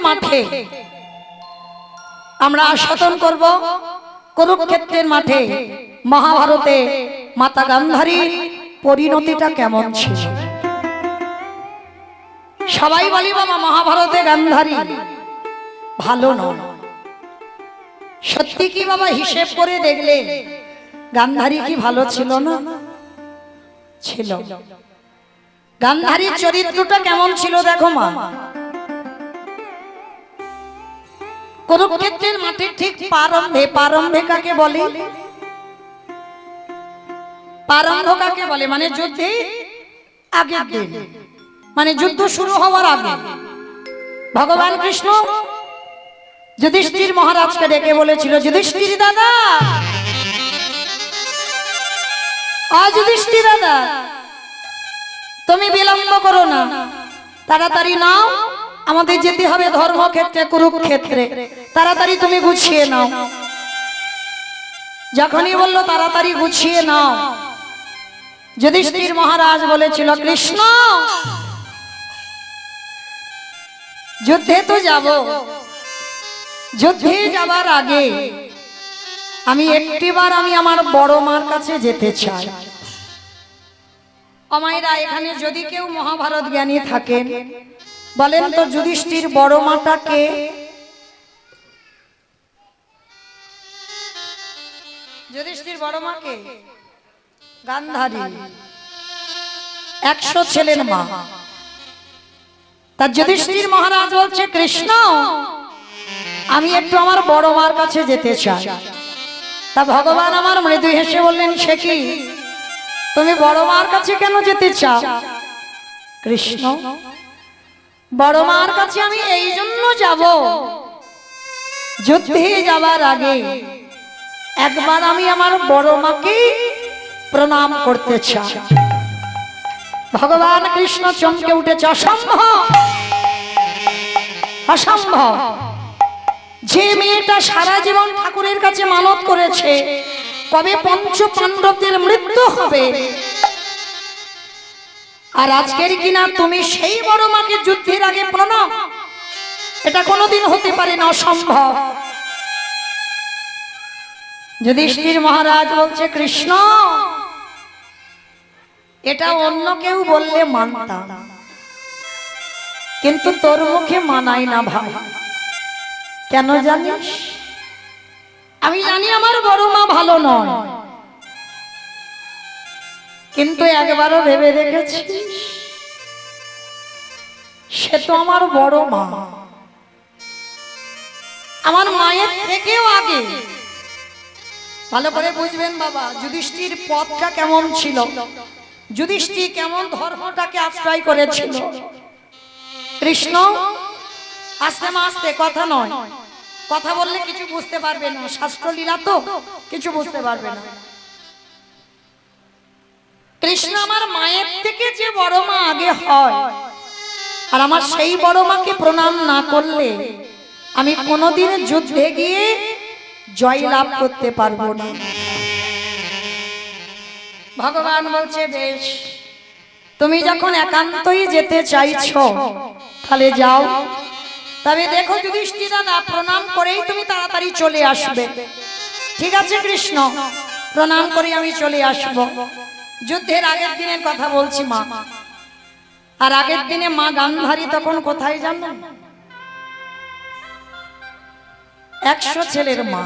মাঠে আমরা আস্বাদন করব কুরুক্ষেত্রের মাঠে মহাভারতে মাতা গান্ধারীর পরিণতিটা কেমন ছিল। সবাই বলি বাবা মহাভারতে গান্ধারী ভালো নয়, সত্যি কি বাবা হিসেব করে দেখলে গান্ধারী কি ভালো ছিল না? ছিল। গান্ধারীর চরিত্রটা কেমন ছিল দেখো মা। কুরুক্ষেত্রের মাঠে ঠিক প্রারম্ভে কাকে বলে? প্রারম্ভ কাকে বলে? মানে যুদ্ধে আগের দিন, মানে যুদ্ধ শুরু হওয়ার আগে ভগবান কৃষ্ণ যুধিষ্ঠির মহারাজকে ডেকে বলেছিল, যুধিষ্ঠির দাদা, যুধিষ্ঠির দাদা তুমি বিলম্ব করো না, তাড়াতাড়ি নাও, আমাদের যেতে হবে ধর্মক্ষেত্রে কুরুক্ষেত্রে, তাড়াতাড়ি তুমি গুছিয়ে নাও। যখনই বললো তাড়াতাড়ি গুছিয়ে নাও, যুধিষ্ঠির মহারাজ বলেছিল, কৃষ্ণ যুদ্ধে তো যাব, যুদ্ধে যাবার আগে আমি একটিবার আমি আমার বড় মার কাছে যেতে চাই। অমাইরা এখানে যদি কেউ মহাভারত জ্ঞানী থাকেন বলেন তো যুধিষ্ঠির বড় মাটা কে? যুধিষ্ঠির বড় মা কে? গান্ধারী, 100 ছেলের মা। তার যুধিষ্ঠির মহারাজ বলছে, কৃষ্ণ আমি একটু আমার বড় মার কাছে যেতে চাই। তা ভগবান আমার মৃদু হেসে বললেন, সে কি, তুমি বড় মার কাছে কেন যেতে চাও? কৃষ্ণ বড় মার কাছে আমি এই জন্য যাব, যুদ্ধে যাবার আগে একবার আমি আমার বড় মাকে প্রণাম করতে চাই। ভগবান কৃষ্ণ চমকে উঠেছে, অসম্ভব, অসম্ভব। যে মেয়েটা সারা জীবন ঠাকুরের কাছে মানত করেছে কবে পঞ্চ পাণ্ডবদের মৃত্যু হবে, আর আজকের কিনা তুমি সেই বড় মাকে যুদ্ধের আগে প্রণাম, এটা কোনোদিন হতে পারে না, অসম্ভব। যুধিষ্ঠির মহারাজ বলছে, কৃষ্ণ এটা অন্য কেউ বললে মানতাম, কিন্তু তোর মুখে মানাই না ভাই। কেন জানিস? আমি জানি আমার বড় মা ভালো নয়, কিন্তু একবারও ভেবে দেখেছি সে তো আমার বড় মা, আমার মায়ের থেকেও আগে। ভালো করে বুঝবেন বাবা যুধিষ্ঠির পথটা কেমন ছিল, যুধিষ্ঠির কেমন ধর্মটাকে আশ্রয় করেছিল। কৃষ্ণ আস্তে আস্তে কথা নয়, কথা বললে কিছু বুঝতে পারবে না, শাস্ত্র লীলা তো কিছু বুঝতে পারবে না। কৃষ্ণ আমার মায়ের থেকে যে বড় মা আগে হয়, আর আমার সেই বড় মাকে প্রণাম না করলে আমি কোনোদিন যুদ্ধে গিয়ে জয় লাভ করতে পারবো না। ভগবান বলছে, বেশ তুমি যখন একান্তই যেতে চাইছো তাহলে যাও, তবে দেখো যুধিষ্ঠির দাদা প্রণাম করেই তুমি তাড়াতাড়ি চলে আসবে। ঠিক আছে কৃষ্ণ, প্রণাম করে আমি চলে আসব। যুদ্ধের আগের দিনের কথা বলছি মা, আর আগের দিনে মা গান্ধারী তখন কোথায় জানো? 100 ছেলের মা।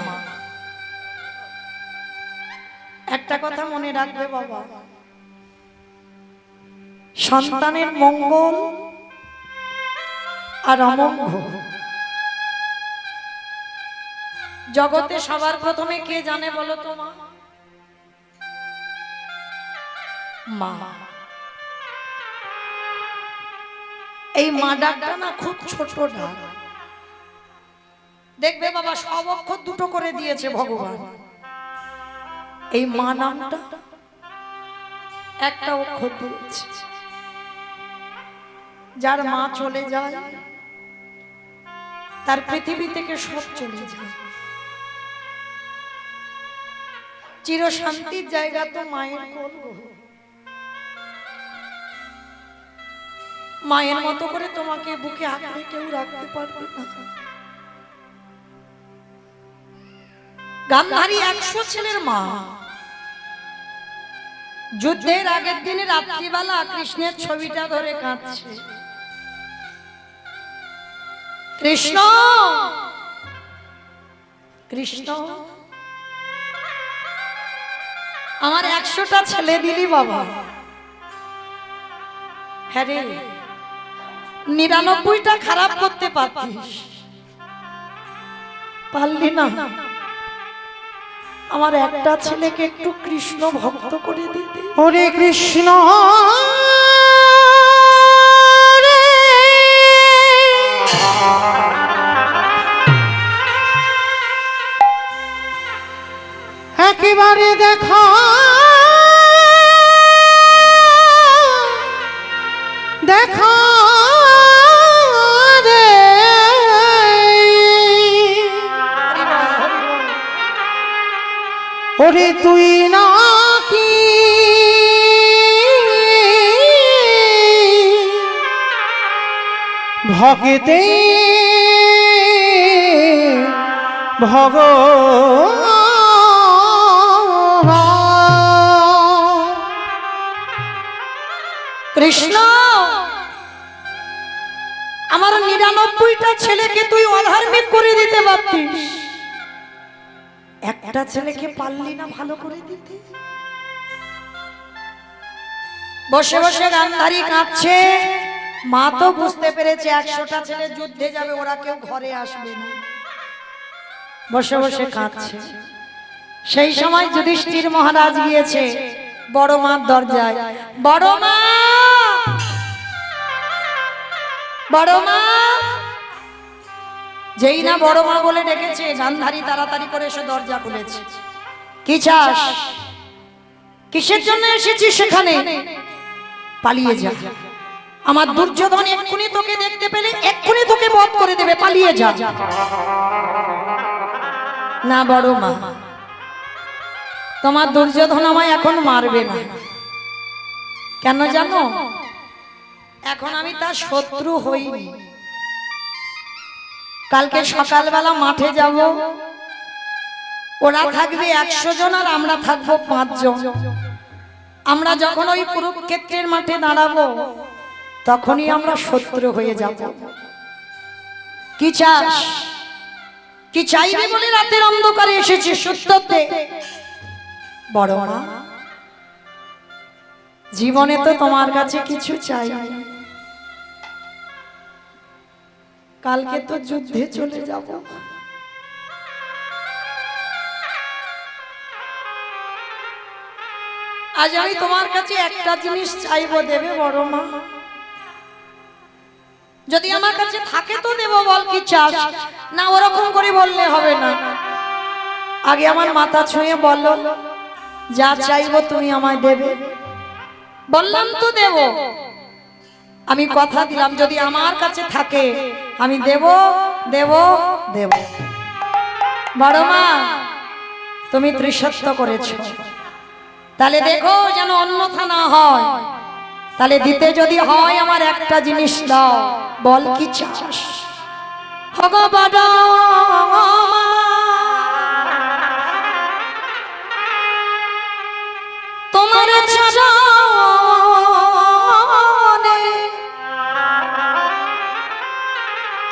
একটা কথা মনে রাখবে বাবা, সন্তানের মঙ্গল আর অমঙ্গল জগতে সবার প্রথমে কে জানে বলো তো? মা। এই মা ডাকটা না খুব ছোট ডাক, দেখবে বাবা সব অক্ষর দুটো করে দিয়েছে ভগবান, এই মা নামটা একটা অক্ষর দিয়েছে। যার মা চলে যায় তার পৃথিবী থেকে সব চলে যায়, চির শান্তির জায়গা তো মায়ের কোল। মায়ের মতো করে তোমাকে বুকে আঁকড়ে কেউ রাখতে পারবে না। গান্ধারী 100 ছেলের মা, যুদ্ধের আগের দিনে রাত্রিবেলা কৃষ্ণের ছবিটা ধরে কাঁদছে। কৃষ্ণ কৃষ্ণ আমার 100টা ছেলে দিলি বাবা। হ্যাঁ রে, 99টা খারাপ করতে পারতিস, পারলি না। আমার একটা ছেলেকে একটু কৃষ্ণ ভক্ত করে দিতে। হরে কৃষ্ণ একেবারে দেখা দেখা রে, ওরে তুই নাকি ভগতে কৃষ্ণ আমার 99টা ছেলেকে তুই অধার্মিক করে দিতে পারতিস, একটা ছেলেকে পারলি না ভালো করে দিতে। বসে বসে গান্ধারী কাঁদছে। মা তো বুঝতে পেরেছে 100টা ছেলে যুদ্ধে যাবে, ওরা কেউ ঘরে আসবে না। বসে বসে কাঁদছে। সেই সময় যুধিষ্ঠির মহারাজ গিয়েছে বড় মার দরজায়। বড় মা, বড় মা। যেই না বড় মা বলে ডেকেছে, গান্ধারী তাড়াতাড়ি করে এসে দরজা খুলেছে। কি চাস? কিসের জন্য এসেছিস সেখানে? পালিয়ে যা। আমার দুর্যোধন এক্ষুনি তোকে দেখতে পেলে এক্ষুনি তোকে বধ করে দেবে, পালিয়ে যা। না বড় মা, তোমার দুর্যোধন আমায় এখন মারবে না। কেন জানো? এখন আমি তার শত্রু হইনি। কালকে সকালবেলা মাঠে যাব, ওরা থাকবে 100 জন আর আমরা থাকবো 5 জন। আমরা যখন ওই কুরুক্ষেত্রের মাঠে দাঁড়াবো তখনই আমরা শত্রু হয়ে যাব। কি চাস? কি চাইবে বলে রাতের অন্ধকারে এসেছিস? উত্তর দে। বড় মা, জীবনে তো তোমার কাছে কিছু চাই, কালকে তো যুদ্ধে চলে যাব। আজ আমি তোমার কাছে একটা জিনিস চাইবো, দেবে বড় মা? যদি আমার কাছে থাকে তো দেবো। বল কি চাস? না ওরকম করে বললে হবে না, আগে আমার মাথা ছুঁয়ে বলো যা চাইবো তুমি আমায় দেবে। বললাম তো দেব, আমি কথা দিলাম যদি আমার কাছে থাকে আমি দেব দেব দেব। বড় মা, তুমি ত্রিসত্য করেছো, তাহলে দেখো যেন অন্যথা না হয়। তাহলে দিতে যদি হয় আমার একটা জিনিস দাও। বল কি চাস? ভগবান তোমার চরণে,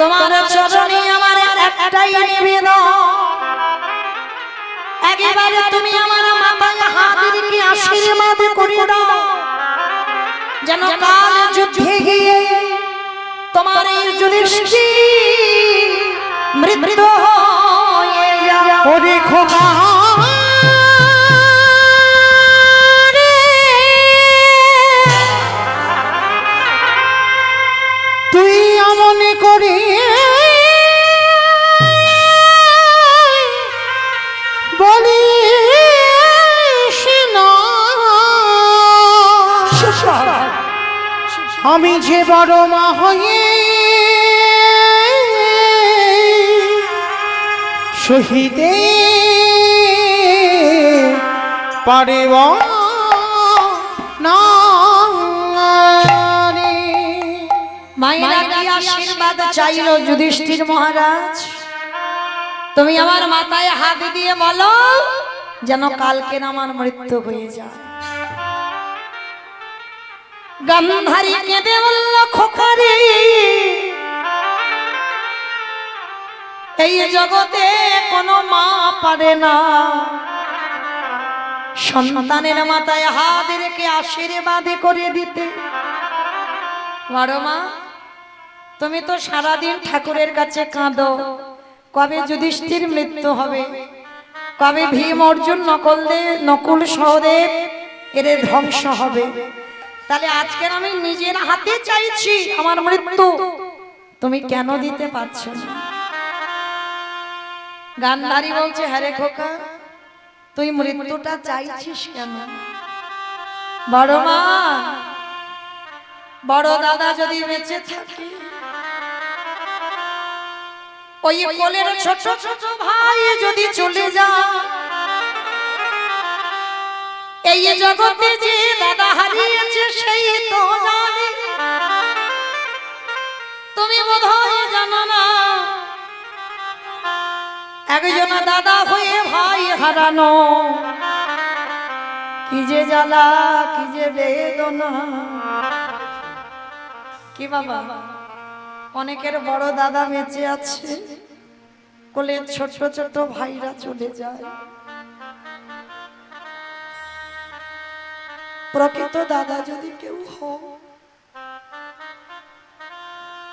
তোমার চরণে আমার একটাই নিবেদন, একেবারে তুমি আমার মাথায় হাত রেখে আশীর্বাদ করে দাও, যেন কাল যুদ্ধে গিয়ে তোমার এই যুধিষ্ঠির মৃত্যু হয়ে যায়। ওরে খোকা তুই আমনে করি বলিস না, আমি যে বড় মা হয়ে শহীদে পারিব না রে। মায়েরা কি আশীর্বাদ চাইলো যুধিষ্ঠির মহারাজ? তুমি আমার মাথায় হাত দিয়ে বলো যেন কালকে আমার মৃত্যু হয়ে যায়। গান্ধারী কেঁদে বলল, খোকারে, এই জগতে কোনো মা পারে না সন্তানের মাথায় হাত রেখে আশীর্বাদ করে দিতে। বড় মা, তুমি তো সারাদিন ঠাকুরের কাছে কাঁদো, কবে যুধিষ্ঠির মৃত্যু হবে, কবে ভীম অর্জুন নকুল সহদেব এদের ধ্বংস হবে। তাহলে আজকে আমি নিজের হাতে চাইছি আমার মৃত্যু, তুমি কেন দিতে পারছো না? গান্ধারী বলছে, হ্যাঁ রে খোকা, তুই মৃত্যুটা চাইছিস কেন? বড় মা, বড় দাদা যদি বেঁচে থাকে, ওই কোলের ছোট ছোট ভাই যদি চলে যায়, এই জগতে যে দাদা হারিয়েছে সেই তো জানে, তুমি বোধহয় জানো না একজন দাদা হয়ে ভাই হারানো কি যে জ্বালা, কি যে বেদনা। কি বাবা, অনেকের বড় দাদা বেঁচে আছে, কোলের ছোট ছোট ভাইরা চলে যায়। প্রকৃত দাদা যদি কেউ হয়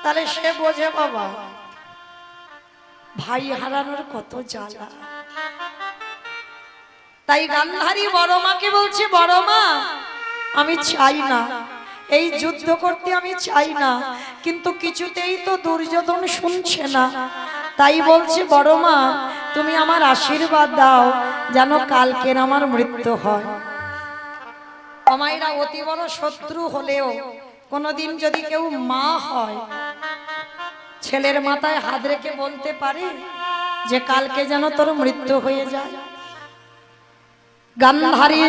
তাহলে সে বোঝে বাবা ভাই হারানোর কত জ্বালা। তাই গান্ধারী বড় মাকে বলছে, বড় মা, আমি চাই না এই যুদ্ধ করতে, আমি চাই না, কিন্তু কিছুতেই তো দুর্যোধন শুনছে না। তাই বলছে, বড় মা, তুমি আমার আশীর্বাদ দাও যেন কালকের আমার মৃত্যু হয়। আমায়রা অতি বড় শত্রু হলেও কোনদিন যদি কেউ মা হয়, ছেলের মাথায় হাত রেখে বলতে পারে যে কালকে যেন তোর মৃত্যু হয়ে যায়। গান্ধারী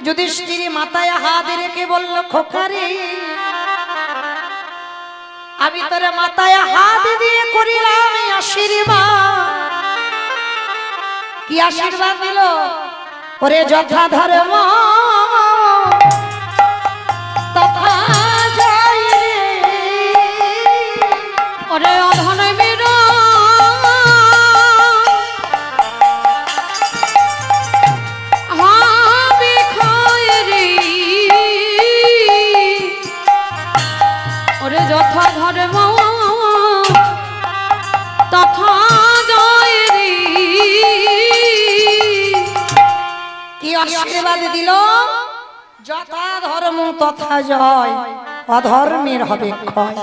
যুধিষ্ঠির মাথায় হাত রেখে বলল, খোকারে, আমি তোর মাথায় হাত দিয়ে করিলাম আশীর্বাদ। কি আশীর্বাদ দিল? ওরে যথা ধর্ম তথা জয়, ওরে অধর্মের হবে ক্ষয় রে, ওরে যথা ধর্ম তথা জয় রে। কি আশীর্বাদ দিল? যথা ধর্ম তথা জয়, অধর্মের হবে ক্ষয়।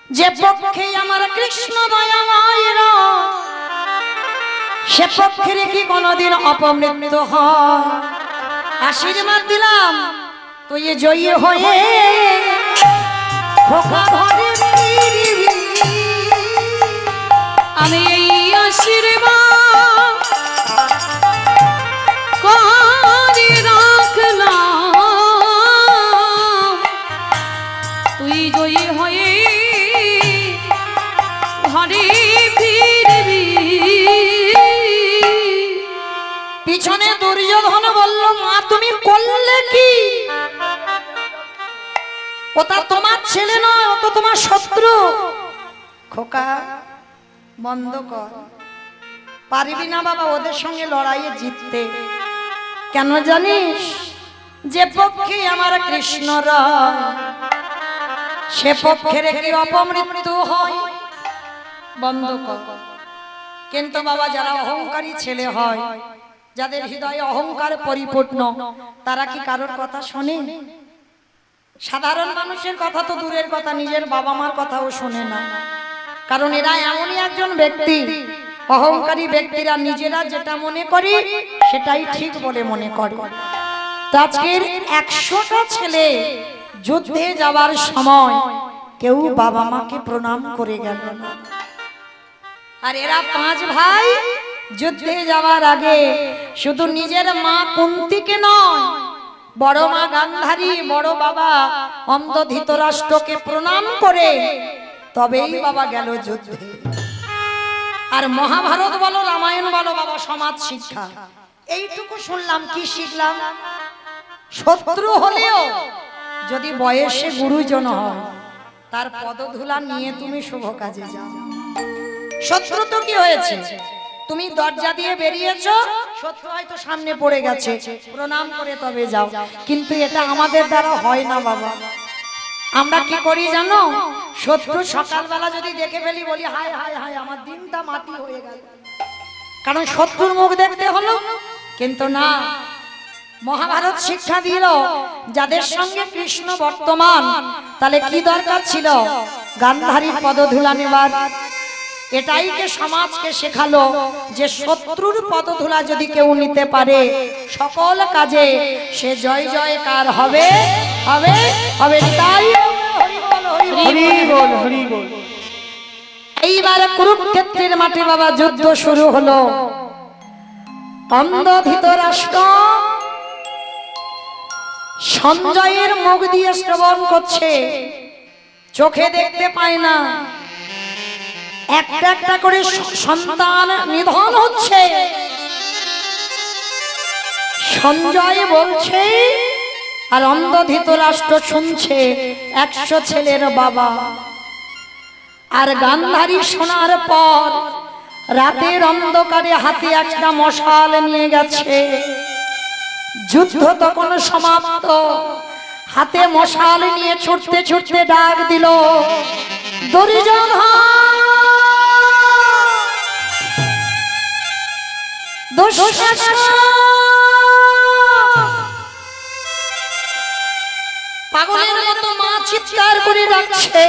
যে পক্ষে আমার কৃষ্ণ দয়াময়, সে পক্ষের কি কোনদিন অপমৃত্যু হয়? আশীর্বাদ দিলাম তুই জয়ী হয়ে খোকা ঘরে ফিরবি। আমি এই আশীর্বাদ করে রাখলাম, তুই জয়ী হয়ে ঘরে ফিরবি। পিছনে দুর্যোধন বলল, মা তুমি করলে কি? ওটা তোমার ছেলে নয়, ও তো তোমার শত্রু। খোকা, বন্ধ কর, পারবি না বাবা ওদের সঙ্গে লড়াইয়ে জিততে। কেন জানিস? যে পক্ষে আমার কৃষ্ণ রায়, সে পক্ষের কি অপমৃত্যু হয়? বন্ধ কর। কিন্তু বাবা যারা অহংকারী ছেলে হয়, যাদের হৃদয়ে অহংকার পরিপূর্ণ, তারা কি কারোর কথা শোনে? সাধারণ মানুষের কথা তো দূরের কথা, নিজের বাবা মার কথাও শোনে না। কারণ এরা এমনই একজন ব্যক্তি, অহংকারী ব্যক্তিরা নিজেরা যেটা মনে করে সেটাই ঠিক বলে মনে করে। তো আজকের 100টা ছেলে যুদ্ধে যাওয়ার সময় কেউ বাবা মাকে প্রণাম করে গেল না। আর এরা 5 ভাই যুদ্ধে যাওয়ার আগে শুধু নিজের মা কুন্তিকে নয়, বড় মা গান্ধারী বড় বাবা অন্ধ ধৃতরাষ্ট্রকে প্রণাম করে তবেই বাবা গেল যুদ্ধে। আর মহাভারত বলো রামায়ণ বলো বাবা সমাজ শিক্ষা এইটুকু শুনলাম। কি শিখলাম? শত্রু হলেও যদি বয়সে গুরুজন হয় তার পদধূলা নিয়ে তুমি শুভ কাজে যাও। শত্রু তো কি হয়েছে? তুমি দরজা দিয়ে বেরিয়েছো, শত্রু হয়তো সামনে পড়ে গেছে, প্রণাম করে তবে যাও। কিন্তু এটা আমাদের দ্বারা হয় না বাবা। আমরা কি করি জানো? শত্রু সকালবেলা যদি দেখে ফেলি বলি হায় হায় হায় আমার দিনটা মাটি হয়ে গেল, কারণ শত্রুর মুখ দেখতে হলো। কিন্তু না, মহাভারত শিক্ষা দিল যাদের সঙ্গে কৃষ্ণ বর্তমান, তাহলে কি দরকার ছিল? গান্ধারীর পদধূলা নেবার। এটাইকে সমাজকে শেখালো যে শত্রুর পদধূলা যদি কেউ নিতে পারে সকল কাজে সে জয় জয়কার হবে হবে হবে। তাই হরি বল হরি বল। এইবার কুরুক্ষেত্রের মাঠে বাবা যুদ্ধ শুরু হলো। অন্ধ ধৃতরাষ্ট্র সঞ্জয়ের মুখ দিয়ে শ্রবণ করছে, চোখে দেখতে পায় না। একটা একটা করে সন্তান নিধন হচ্ছে। সঞ্জয় বলছে আর অন্ধ ধৃতরাষ্ট্র শুনছে 100 ছেলের বাবা। আর গান্ধারী শোনার পর রাতের অন্ধকারে হাতে একটা মশাল নিয়ে গেছে। যুদ্ধ তখন সমাপ্ত। হাতে মশাল নিয়ে ছুটতে ছুটতে ডাক দিল, দুর্যোধন পাগলের মতো মা চিৎকার করে ডাকছে,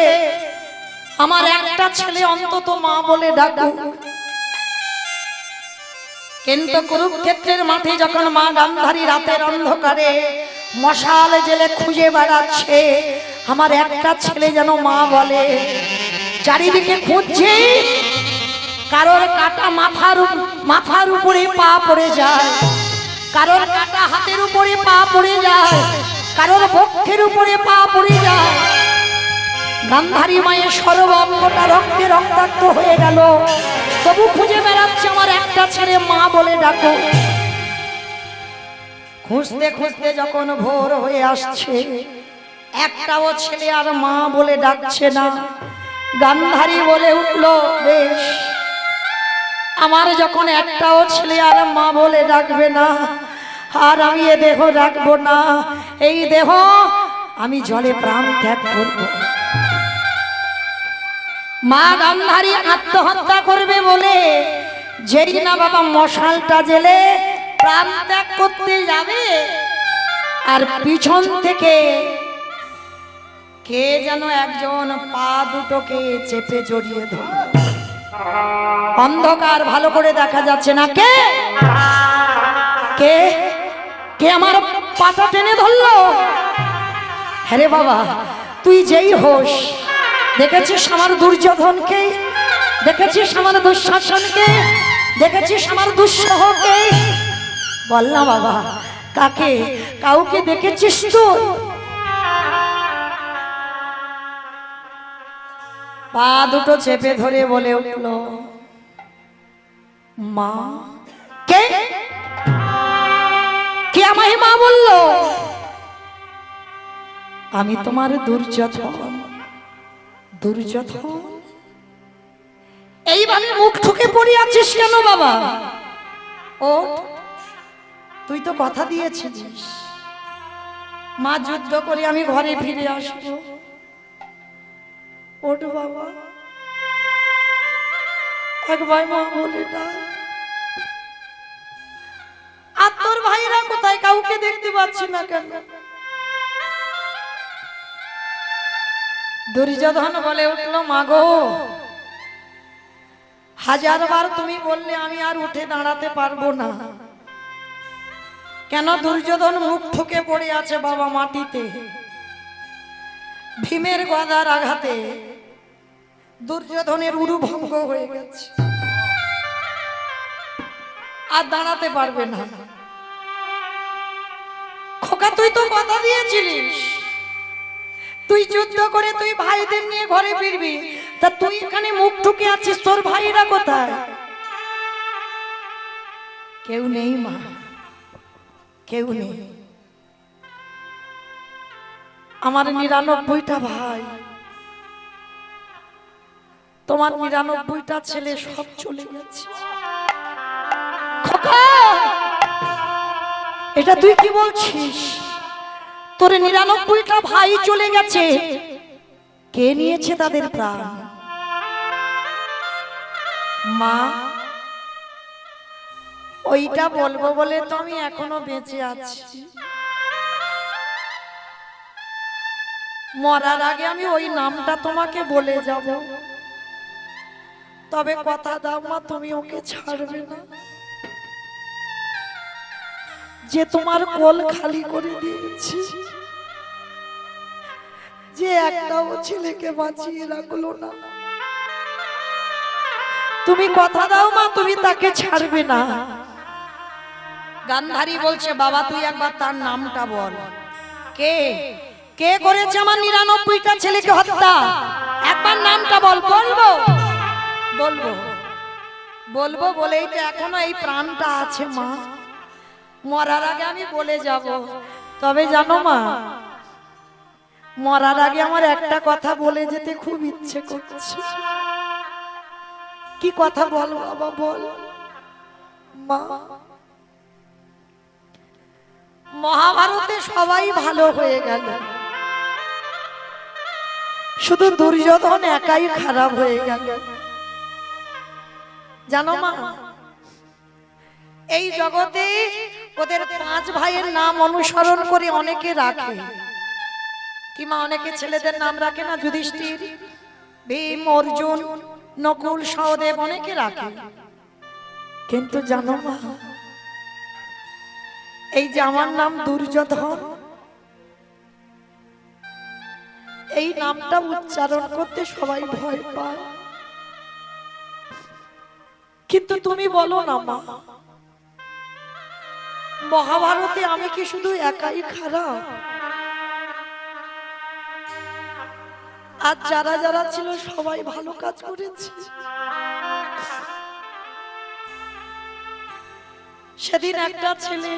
আমার একটা ছেলে অন্তত মা বলে ডাকুক। কিন্তু কুরুক্ষেত্রের মাঠে যখন মা গান্ধারী রাতের অন্ধকারে মশাল জেলে খুঁজে বেড়াচ্ছে আমার একটা ছেলে যেন মা বলে, চারিদিকে খুঁজছে, কারোর কাটা মাথার উপরে পা পড়ে যায়, কারোর কাটা হাতের উপরে পা পড়ে যায়, কারোর বক্ষের উপরে পা পড়ে যায়। গান্ধারী মায়ের সর্বাঙ্গটা রক্তে রক্তাক্ত হয়ে গেল, তবু খুঁজে বেড়াচ্ছে আমার একটা ছেলে মা বলে ডাকো। খুঁজতে খুঁজতে যখন ভোর হয়ে আসছে একটাও ছেলে আর মা বলে ডাকছে না। গান্ধারী বলে উঠল, বেশ, আমার যখন একটাও ছেলে আর মা বলে ডাকবে না, আর আমি এ দেহ রাখবো না। এই দেহ আমি জলে প্রাণ ত্যাগ করব। মা গান্ধারী আত্মহত্যা করবে বলে যেই না বাবা মশালটা জেলে প্রাণ ত্যাগ করতে যাবে, আর পিছন থেকে কে যেন একজন পা দুটোকে চেপে জড়িয়ে ধরল। অন্ধকার ভালো করে দেখা যাচ্ছে না। কে কে কে আমার পাটা টেনে ধরলো? হ্যাঁ বাবা, তুই যেই হোস, দেখেছিস আমার দুর্যোধনকে, দেখেছিস আমার দুঃশাসনকে, দেখেছিস আমার দুঃসহকে? বল না বাবা, কাকে? কাউকে দেখেছিস তুই? পা দুটো চেপে ধরে বলে উঠল, মা। কে কে আমায় মা বললো? আমি তোমার দুর্যোধন। দুর্যোধন? এইভাবে মুখ ঠুকে পড়ে আছিস কেন বাবা? ও, তুই তো কথা দিয়েছিস মা যুদ্ধ করে আমি ঘরে ফিরে আসবো। ওঠ বাবা, একবার মা বলে না। আর তোর ভাইরা কোথায়? কাউকে দেখতে পাচ্ছি না কেন? দুর্যোধন বলে উঠল, মা গো, 1000 বার তুমি বললে আমি আর উঠে দাঁড়াতে পারবো না। কেন? দুর্যোধন মুখ ঠুকে পড়ে আছে বাবা মাটিতে। ভীমের গদার আঘাতে দুর্যোধনের উরু ভঙ্গ হয়ে গেছে, আর দাঁড়াতে পারবে না। খুব খোকা তুই তো কথা দিয়েছিলিস তুই যুদ্ধ করে তুই ভাইদের নিয়ে ঘরে ফিরবি, তা তুই এখানে মুখ ঠুকে আছিস, তোর ভাইরা কোথায়? কেউ নেই মা, কেউ নেই। আমার ৯৯টা ভাই, তোমার ৯৯টা ছেলে সব চলে গেছে। খোকা এটা তুই কি বলছিস? তোর ৯৯টা ভাই চলে গেছে, কে নিয়েছে তাদের প্রাণ? মা ওইটা বলবো বলে তো আমি এখনো বেঁচে আছি, মরার আগে আমি ওই নামটা তোমাকে বলে যাব। তবে কথা দাও মা, তুমি ওকে ছাড়বে না, যে তোমার কোল খালি করে দিয়েছি, যে একটাও ছেলেকে বাঁচিয়ে রাখলো না। তুমি কথা দাও মা, তুমি তাকে ছাড়বে না। গান্ধারী বলছে বাবা তুই একবার তার নামটা বল, কে কে করেছে আমার ৯৯টা ছেলেকে হত্যা? একবার নামটা বল। বলবো বলবো বলবো বলেই তো এখনো এই প্রাণটা আছে মা, মরার আগে আমি বলে যাব। তবে জানো মা, মরার আগে আমার একটা কথা বলে যেতে খুব ইচ্ছে করছে। কি কথা বল বাবা, বল। মা মহাভারতে সবাই ভালো হয়ে গেল, শুধু দুর্যোধন একাই খারাপ হয়ে গেল। জানো মা, এই জগতে ওদের 5 ভাইয়ের নাম অনুসরণ করে অনেকে রাখে। কি মা, অনেকে ছেলেদের নাম রাখে না? যুধিষ্ঠির, ভীম, অর্জুন, নকুল, সহদেব, অনেকে রাখে। কিন্তু জানো মা, এই যে আমার নাম দুর্যোধন, এই নামটা উচ্চারণ করতে সবাই ভয় পায়। কিন্তু তুমি বলো না মা, মহাভারতে আমি কি শুধু একাই খারাপ? আর যারা যারা ছিল সবাই ভালো কাজ করেছে। সেদিন একটা ছেলে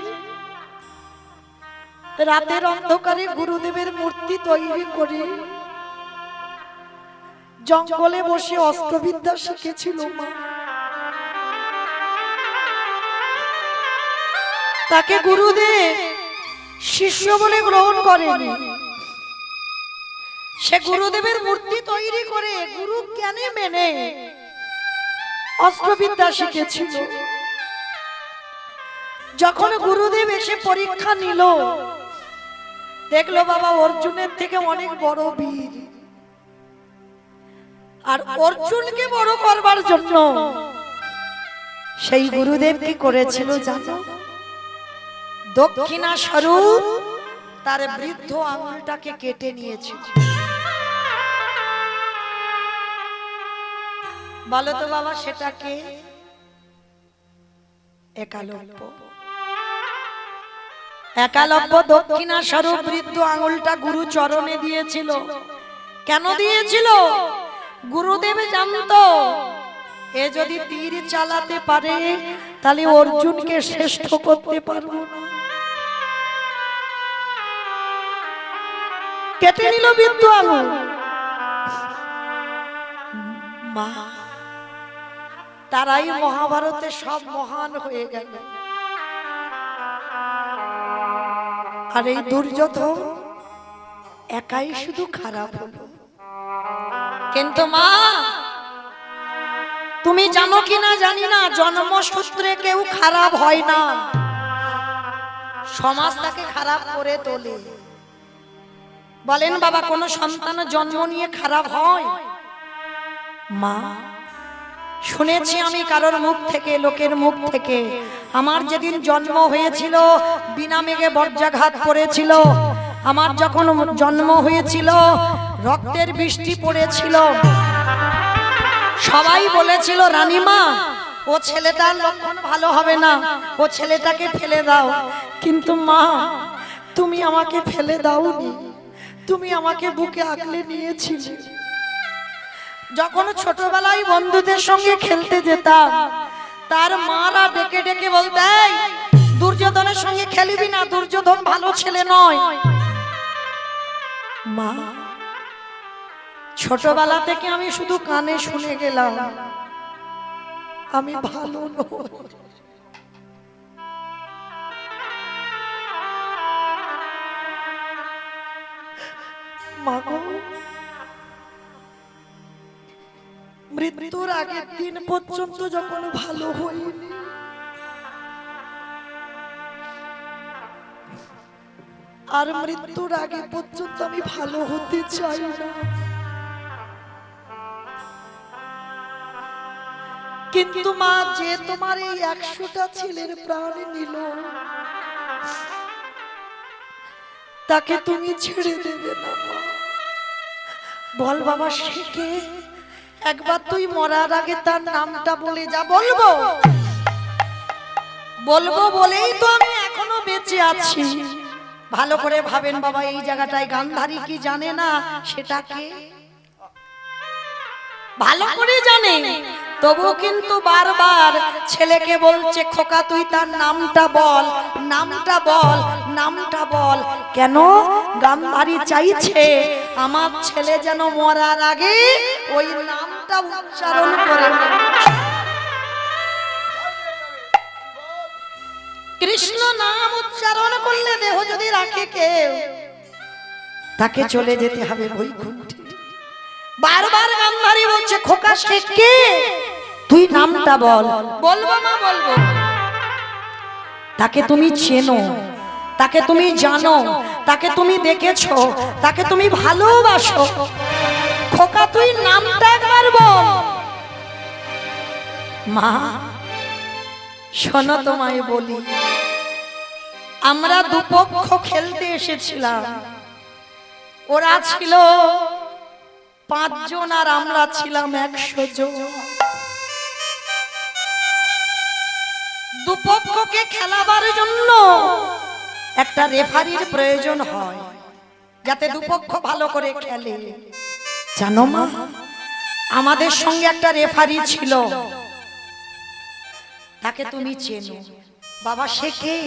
রাতের অন্ধকারে গুরুদেবের মূর্তি তৈরি করে জঙ্গলে বসে অস্ত্রবিদ্যা শিখেছিল মা। তাকে গুরুদেব শিষ্য বলে গ্রহণ করেনি। সে গুরুদেবের মূর্তি তৈরি করে গুরু জ্ঞানে মেনে অস্ত্রবিদ্যা শিখেছিল। যখন গুরুদেব এসে পরীক্ষা নিল, দেখলো বাবা অর্জুনের থেকে অনেক বড় বীর। আর অর্জুনকে বড় করবার জন্য সেই গুরুদেব কি করেছিল জানো? দক্ষিণা স্বরূপ তার বৃদ্ধ আঙুলটাকে কেটে নিয়েছিল। বলো তো বাবা সেটা কে? একালব্য। একালব্য দক্ষিণা স্বরূপ বৃদ্ধ আঙুলটা গুরু চরণে দিয়েছিল। কেন দিয়েছিল? গুরুদেব জানতো এ যদি তীর চালাতে পারে তাহলে অর্জুনকে শ্রেষ্ঠ করতে পারবো না। কেটে নিল বৃদ্ধ আঙুল। মা, তারাই মহাভারতে সব মহান হয়ে গেল। আর এই দুর্যোধন একাই শুধু খারাপ হলো। কিন্তু মা, তুমি জানো কি না জানি না, জন্মসূত্রে কেউ খারাপ হয় না, সমাজ তাকে খারাপ করে তোলে। বলেন বাবা, কোন সন্তান জন্ম নিয়ে খারাপ হয়? মা, শুনেছি আমি কারোর মুখ থেকে, লোকের মুখ থেকে, আমার যেদিন জন্ম হয়েছিল বিনা মেঘে বজ্রাঘাত পড়েছিল। আমার যখন জন্ম হয়েছিল রক্তের বৃষ্টি পড়েছিল। সবাই বলেছিল রানীমা ও ছেলেটার লক্ষণ ভালো হবে না, ও ছেলেটাকে ফেলে দাও। কিন্তু মা, তুমি আমাকে ফেলে দাওনি, তুমি আমাকে বুকে আগলে নিয়েছিলে। যখন ছোটবেলায় বন্ধুদের সঙ্গে খেলতে যেতাম, তার মারা ডেকে ডেকে বলতে, দুর্যোধনের সঙ্গে খেলবি না, দুর্যোধন ভালো ছেলে নয়। মা, ছোটবেলা থেকে আমি শুধু কানে শুনে গেলাম আমি ভালো নই। মা গো, মৃত্যুর আগের দিন পর্যন্ত যখন ভালো হইনি, আর মৃত্যুর আগে পর্যন্ত আমি ভালো হতে চাই না। কিন্তু মা, যে তোমার এই 100টা ছেলের প্রাণ নিল, তাকে তুমি ছেড়ে দেবে না মা। বল বাবা, সে কে? একবার তুই মরার আগে তার নামটা বলে যা। বলবো বলবো বলেই তো আমি এখনো বেঁচে আছি। ভালো করে ভাবেন বাবা, এই জায়গাটায় গান্ধারী কি জানে না সেটাকে? ভালো করে জানে, তবু কিন্তু বারবার ছেলেকে বলছে, খোকা তুই তার নামটা বল, নামটা বল, নামটা বল। কেন? গান্ধারী চাইছে আমার ছেলে যেন মরার আগে ওই নামটা উচ্চারণ করে। কৃষ্ণ নাম উচ্চারণ করলে দেহ যদি রাখে কেউ, তাকে চলে যেতে হবে বৈকুণ্ঠে। বারবার গান্ধারী বলছে, খোকা সে কে? তুই নামটা বল। বলবো মা, বলবো। তাকে তুমি চেনো, তাকে তুমি জানো, তাকে তুমি দেখেছো, তাকে তুমি ভালোবাসো। খোকা তুই নামটা একবার বল। মা শোনো, তোমায় বলি, আমরা দুপক্ষ খেলতে এসেছিলাম। ওরা ছিল 5 জন আর আমরা ছিলাম 100 জন। দুপক্ষকে খেলাবার জন্য একটা রেফারির প্রয়োজন হয়, যাতে দুপক্ষ ভালো করে খেলে। জানো মা, আমাদের সঙ্গে একটা রেফারি ছিল, তাকে তুমি চেনো। বাবা সে কে?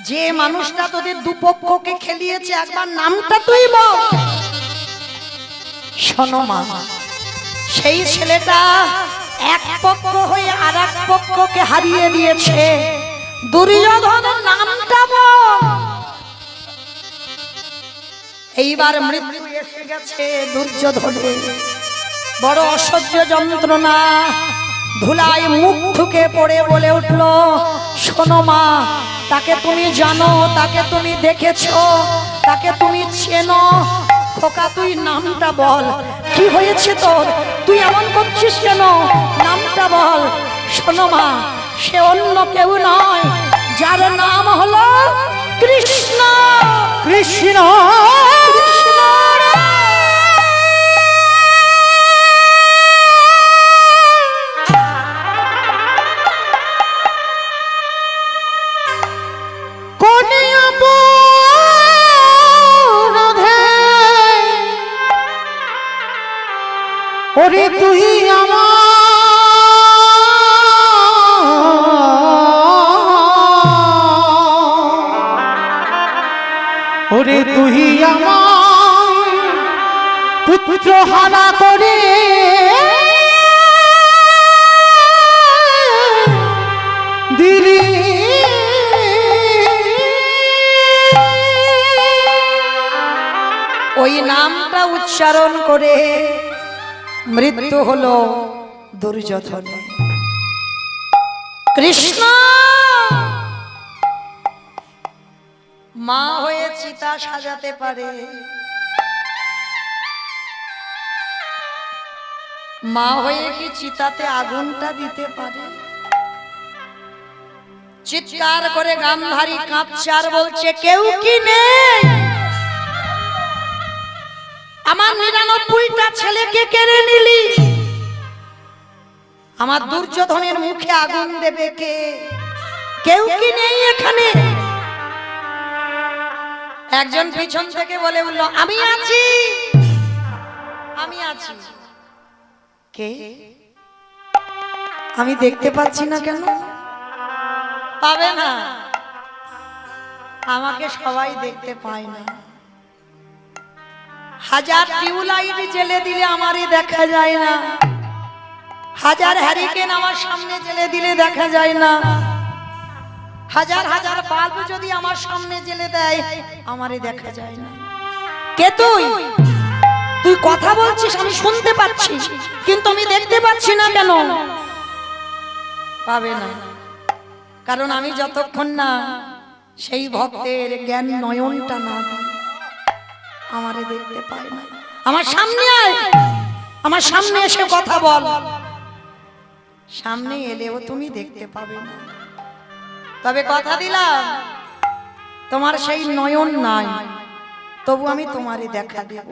যে মানুষটা তোদের দুপক্ষকে খেলিয়েছে, একবার নামটা তুই বল। শোনো মা, সেই ছেলেটা এক পক্ষ হয়ে আর এক পক্ষকে হারিয়ে দিয়েছে। দুর্যোধনের নামটা বল। এইবার মৃত্যু এসে গেছে দুর্যোধনের। বড় অসহ্য যন্ত্রণা, ধুলায় মুখ ঢুকে পড়ে বলে উঠল, শোনো মা, তাকে তুমি জানো, তাকে তুমি দেখেছো, তাকে তুমি চেনো। খোকা তুই নামটা বল। কি হয়েছে তোর? তুই এমন করছিস কেন? নামটা বল। শোনো মা, সে অন্য কেউ নয়, যার নাম হলো কৃষ্ণ। কৃষ্ণ কৃষ্ণ ওরে তুই আমার, ওরে তুই আমার পুত্র হারা করে দিলি। ওই নামটা উচ্চারণ করে মৃত্যু হলো দুর্যোধনের। কৃষ্ণ মা হয়ে চিতা সাজাতে পারে, মা হয়ে কি চিতাতে আগুনটা দিতে পারে? চিৎকার করে গান্ধারী কাঁদছে আর বলছে, কেউ কি নেই? আমার 99টা ছেলেকে কেড়ে নিলি, আমার দুর্যোধনের মুখে আগুন দেবে কে? কেউ কি নেই এখানে? একজন পিছন থেকে বলে উঠল, আমি আছি, আমি আছি। কে? আমি দেখতে পাচ্ছি না কেন? পাবে না, আমাকে সবাই দেখতে পায় না। হাজার টিউবলাইট জ্বেলে দিলে আমারই দেখা যায় না, হাজার হ্যারিকেন আমার সামনে জ্বেলে দিলে দেখা যায় না, হাজার হাজার বাল্ব যদি আমার সামনে জ্বেলে দেয় আমারই দেখা যায় না। কে তুই? তুই কথা বলছিস, আমি শুনতে পাচ্ছি, কিন্তু আমি দেখতে পাচ্ছি না কেন? পাবে না, কারণ আমি যতক্ষণ না সেই ভক্তের জ্ঞান নয়নটা না দিই আমারে দেখতে পায় না। আমার সামনে আয়, আমার সামনে এসে কথা বল। সামনে এলেও তুমি দেখতে পাবে না, তবে কথা দিলাম তোমার সেই নয়ন নাই, তবু আমি তোমারে দেখা দেব।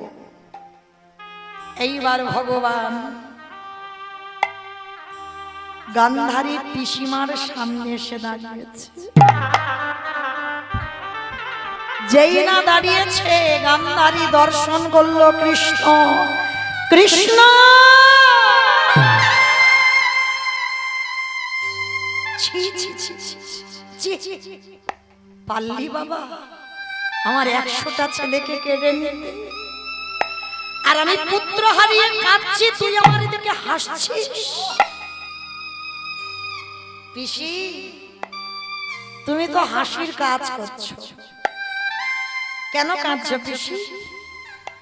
এইবার ভগবান গান্ধারী পিসিমার সামনে এসে দাঁড়িয়েছে। যেই না দাঁড়িয়েছে, গান্ধারী দর্শন করল কৃষ্ণ। কৃষ্ণ ছি ছি ছি ছি ছি, পাল্লি বাবা, আমার 100টা ছেলেকে কেড়ে নিতে, আর আমি পুত্র হারিয়ে কাঁদছি, তুই আমার দিকে হাসছিস। পিসি, তুমি তো হাসির কাজ করছো, কেন কাঁদছো পিসি?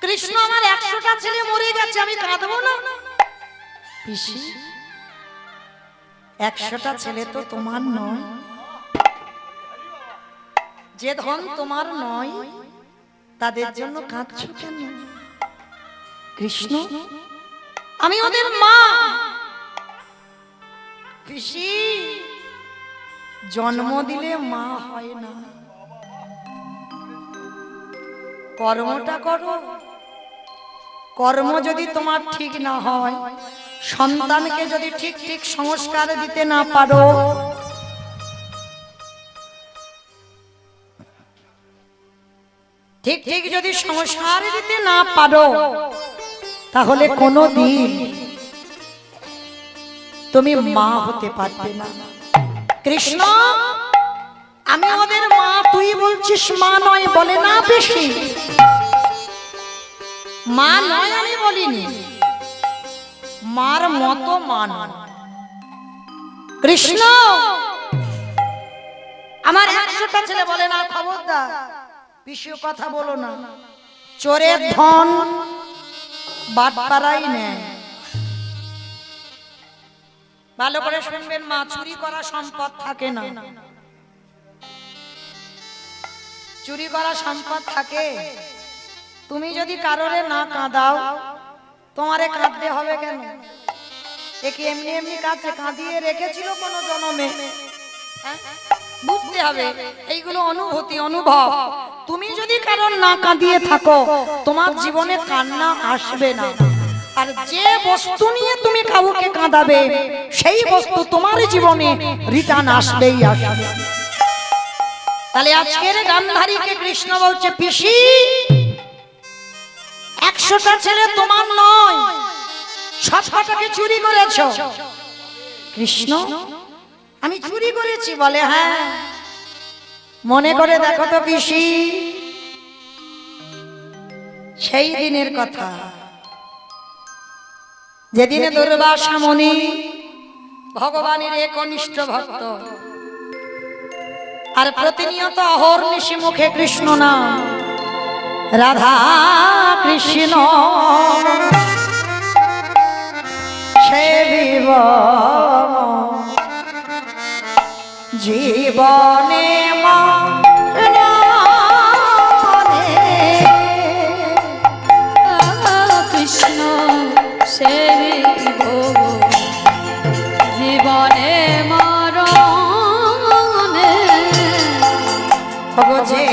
কৃষ্ণ আমার 100টা ছেলে মরে গেছে, আমি কাঁদবো না? পিসি, 100টা ছেলে তো তোমার নয়, যে ধন তোমার নয় তাদের জন্য কাঁদছো কেন? কৃষ্ণ, আমি ওদের মা। পিসি, জন্ম দিলে মা হয় না, কর্মটা করো। কর্ম যদি তোমার ঠিক না হয়, সন্তানকে যদি ঠিক ঠিক সংস্কার দিতে না পারো, ঠিক ঠিক যদি সংস্কার দিতে না পারো, তাহলে কোনোদিন তুমি মা হতে পারবে না। কৃষ্ণ, আমি ওদের মা, তুই বলছিস মা নয়, বলে না বেশি। মা নয় আমি বলিনি, মার মতো মা নয়। কৃষ্ণ, আমার 100টা ছেলে বলে না, খবরদার পিসিও কথা বলো না, চোরের ধন বাটপাড়াই নেয়। ভালো করে শুনবেন মা, চুরি করা সম্পদ থাকে না, চুরি করা সম্পদ থাকে। তুমি যদি কারোরে না কাঁদাও, তোমারে কাঁদতে হবে কেন? এ কি এমনি এমনি কাছে কাঁদিয়ে রেখেছিল কোনো জন্মে? বুঝতে হবে এইগুলো অনুভূতি, অনুভব। তুমি যদি কারণ না কাঁদিয়ে থাকো, তোমার জীবনে কান্না আসবে না। আর যে বস্তু নিয়ে তুমি কাউকে কাঁদাবে, সেই বস্তু তোমার জীবনে রিটার্ন আসবেই আসবে। তাহলে আজকের গান্ধারীকে কৃষ্ণ বলছে, পিসি 100টা ছেলে তোমার নয়, সবকটাকে চুরি করেছো। কৃষ্ণ, আমি চুরি করেছি? বলে হ্যাঁ। মনে করে দেখো তো পিসি, সেই দিনের কথা যেদিনে দুর্বাসা মুনি ভগবানের একনিষ্ঠ ভক্ত, আর প্রতিনিয়ত অহর্নিশি মুখে কৃষ্ণ নাম, রাধা কৃষ্ণ সেবিব জীবনে কৃষ্ণ সেবিব জীবনে মরণে, যে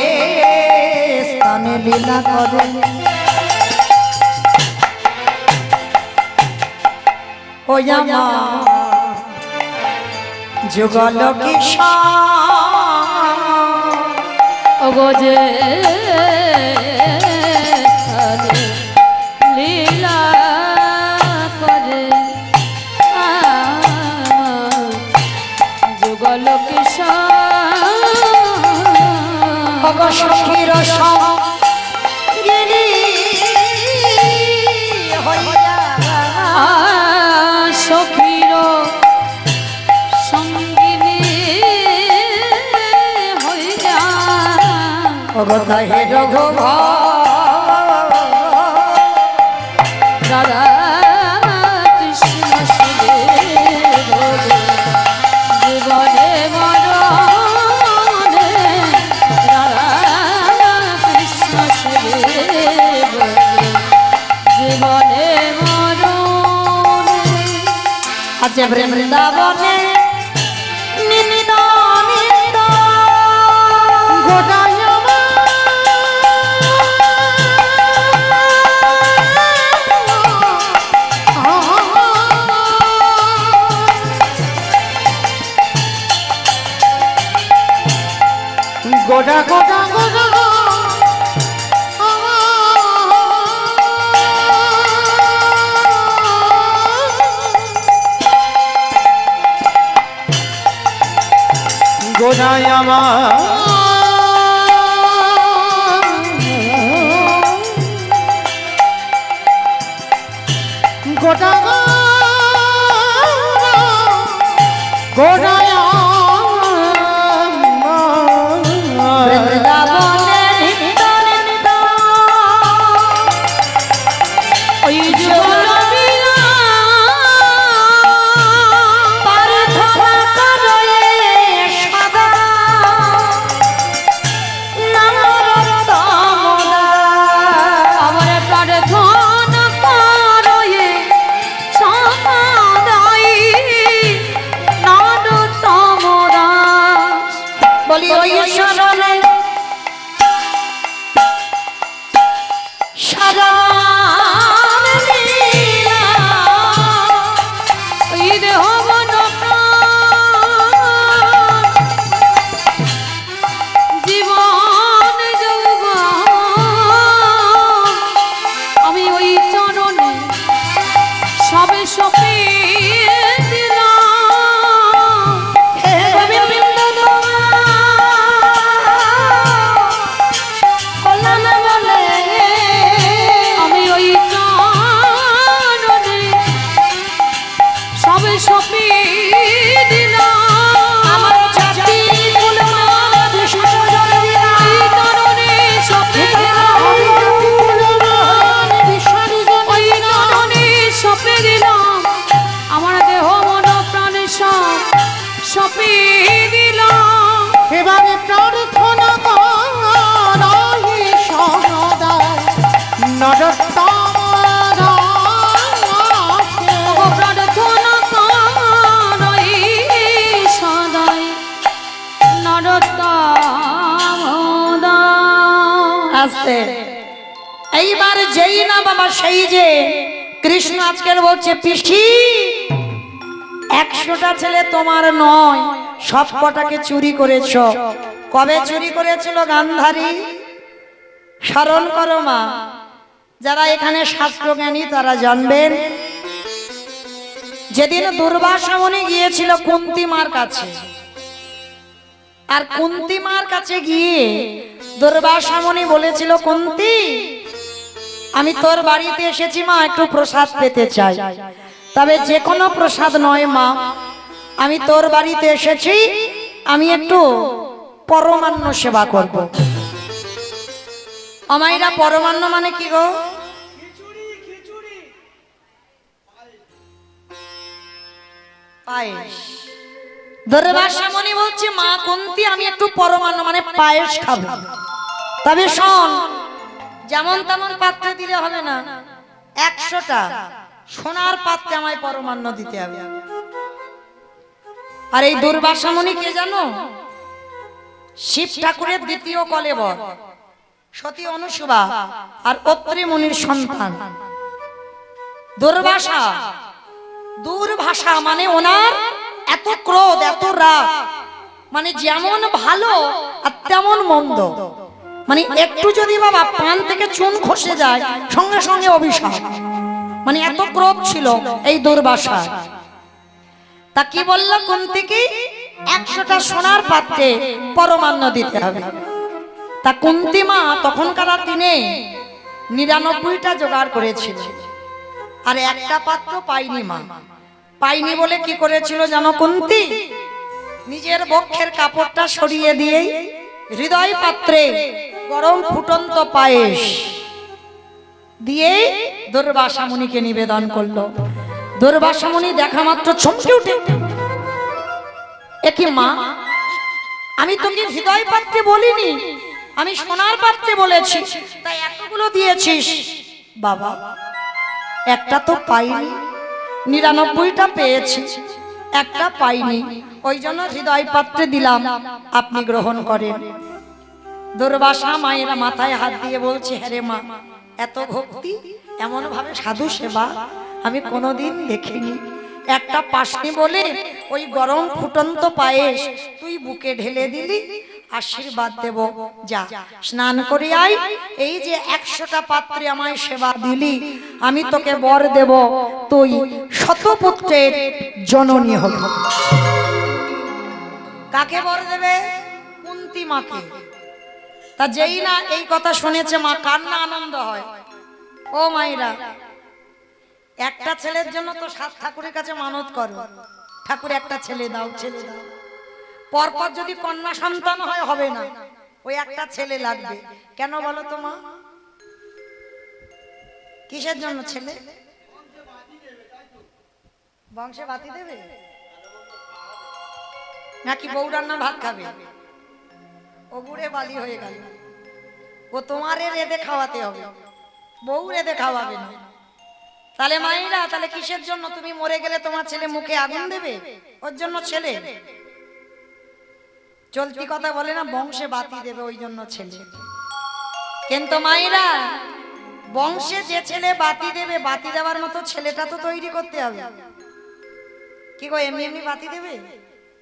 স্থানে লীলা করে ওই আমার যুগল কিশোর। ও যে স্থলে লীলা করে যুগল ভগ সখীর সঙ্গিনী হইয়া সখীর সঙ্গিনী হইয়া ভগত হে রঘুভ রাধা কৃষ্ণ শিবে জীবনে মরণে রাধা কৃষ্ণ শিবে জীবনে মরণে আজ বৃন্দাবনে নিনিদ নিত গোটায় গোটা গোটা গোটা গোটায় আমার গোটা গোটায় বৃন্দাবনে নিত্য নিত্য ওই যুগল প্রার্থনা করে সদা নরোত্তমদা। আমার প্রার্থনা করয়ে সমাদাই নরোত্তম দাস বলি ওই শরণে শরণ লীলা ওই দেহ মন প্রাণ জীবন যৌবন আমি ওই চরণে সবে সপিয়ে দিলাম হে গোবিন্দ কল্যাণ বলে আমি ওই চরণে সবে সপিয়ে দিলাম আমার জাতি কুলমান বিসর্জন দিয়া ওই চরণে সপিয়ে দিলাম ওই চরণে সপিয়ে দিলাম আমার দেহ মন প্রাণ সব সপিয়ে দিলাম এবারে প্রার্থনা করি সদায় নরোত্তম দাসে। ও প্রার্থনা করই সদাই নরোত্তম দাস আস্তে এইবার যেই না বাবা সেই যে কৃষ্ণ আজকের বলছে পিসি 100টা ছেলে তোমার নয় সব কটাকে চুরি করেছ কবে চুরি করেছিল গান্ধারী স্মরণ করো মা যারা এখানে শাস্ত্রজ্ঞানী তারা জানবেন যেদিন দুর্বাসা মুনি গিয়েছিল কুন্তী মার কাছে আর কুন্তী মার কাছে গিয়ে দুর্বাসা মুনি বলেছিল কুন্তী আমি তোর বাড়িতে এসেছি মা একটু প্রসাদ পেতে চাই তবে যে কোনো প্রসাদ নয় মা আমি তোর বাড়িতে এসেছি আমি একটু পরমান্ন সেবা করব আমাইরা পরমান্ন মানে কি গো পায়েস দুর্বাসা মুনি বলছে মা কুন্তী আমি একটু পরমান্ন মানে পায়েস খাবো তবে শোন যেমন তেমন পাত্রে দিলে হবে না 100টা সোনার পাত্রে আমায় পরমান্ন দিতে হবে আর এই দুর্বাসা মুনি কে জানো শিব ঠাকুরের দ্বিতীয় কলেবর সতী অনুসুবা আর অত্রি মুনির সন্তান দুর্বাসা মানে ওনার এত ক্রোধ এত রাগ মানে যেমন ভালো আর তেমন মন্দ, মানে একটু যদি বাবা পান থেকে চুন খসে যায় সঙ্গে সঙ্গে অভিশাপ, মানে এত ক্রোধ ছিল এই দুর্বাসা। তা কি বলল কুন্তিকে 100টা সোনার পাত্রে পরমান্ন দিতে হবে। তা কুন্তি মা তখনকার দিনে 99টা জোগাড় করেছিল, আর একটা পাত্র পাইনি মা। পাইনি বলে কি করেছিল জানো কুন্তি? নিজের বক্ষের কাপড়টা সরিয়ে দিয়ে হৃদয় পাত্রে গরম ফুটন্ত পায়েস দিয়ে দুর্বাসা মুনিকে নিবেদন করলো। দুর্বাসা মুনি দেখা মাত্র চমকে উঠে, একি মা, আমি তোকে হৃদয় পাত্রে বলিনি, আমি সোনার পাত্রে বলেছি, তাই এতগুলো দিয়েছিস। বাবা, একটা তো পাইনি, 99টা পেয়েছি, একটা পাইনি, ওই জন্য হৃদয় পাত্রে দিলাম, আপনি গ্রহণ করেন। দুর্বাসা মায়েরা মাথায় হাত দিয়ে বলছে, হ্যাঁ রে মা, এত ভক্তি, এমন ভাবে সাধু সেবা আমি কোনোদিন দেখিনি। একটা পাশনি বলে ওই গরম ফুটন্ত পায়েস তুই বুকে ঢেলে দিলি, আশীর্বাদ দেব, যা স্নান করে আয়। এই যে 100টা পাত্রে আমায় সেবা দিলি, আমি তোকে বর দেব, তুই শতপুত্রের জননী হবি। কাকে বর দেবে? কুন্তি মাকে। তা যেই না এই কথা শুনেছে মা, কার না আনন্দ হয়। ও মাইরা, একটা ছেলের জন্য তো 7 ঠাকুরের কাছে মানত করো, ঠাকুর একটা ছেলে দাও, ছেলে দাও। পরপর যদি কন্যা সন্তান হয় হবে না, ওই একটা ছেলে লাগবে। কেন বলো তো মা? কিসের জন্য ছেলে? বংশে বাতি দেবে নাকি বউ রান্না ভাত খাবে? ও বুড়ে বালি হয়ে গেল, ও তোমারে রেঁধে খাওয়াতে হবে, বউ রেঁধে খাওয়াবে না। তাহলে মাইরা, তাহলে কিসের জন্য? তুমি মরে গেলে তোমার ছেলে মুখে আগুন দেবে, ওর জন্য ছেলে। চলতি কথা বলে না, বংশে বাতি দেবে, ওই জন্য ছেলে। কিন্তু মাইরা, বংশে যে ছেলে বাতি দেবে, বাতি দেওয়ার মতো ছেলেটা তো তৈরি করতে হবে। কি গো, এমনি এমনি বাতি দেবে?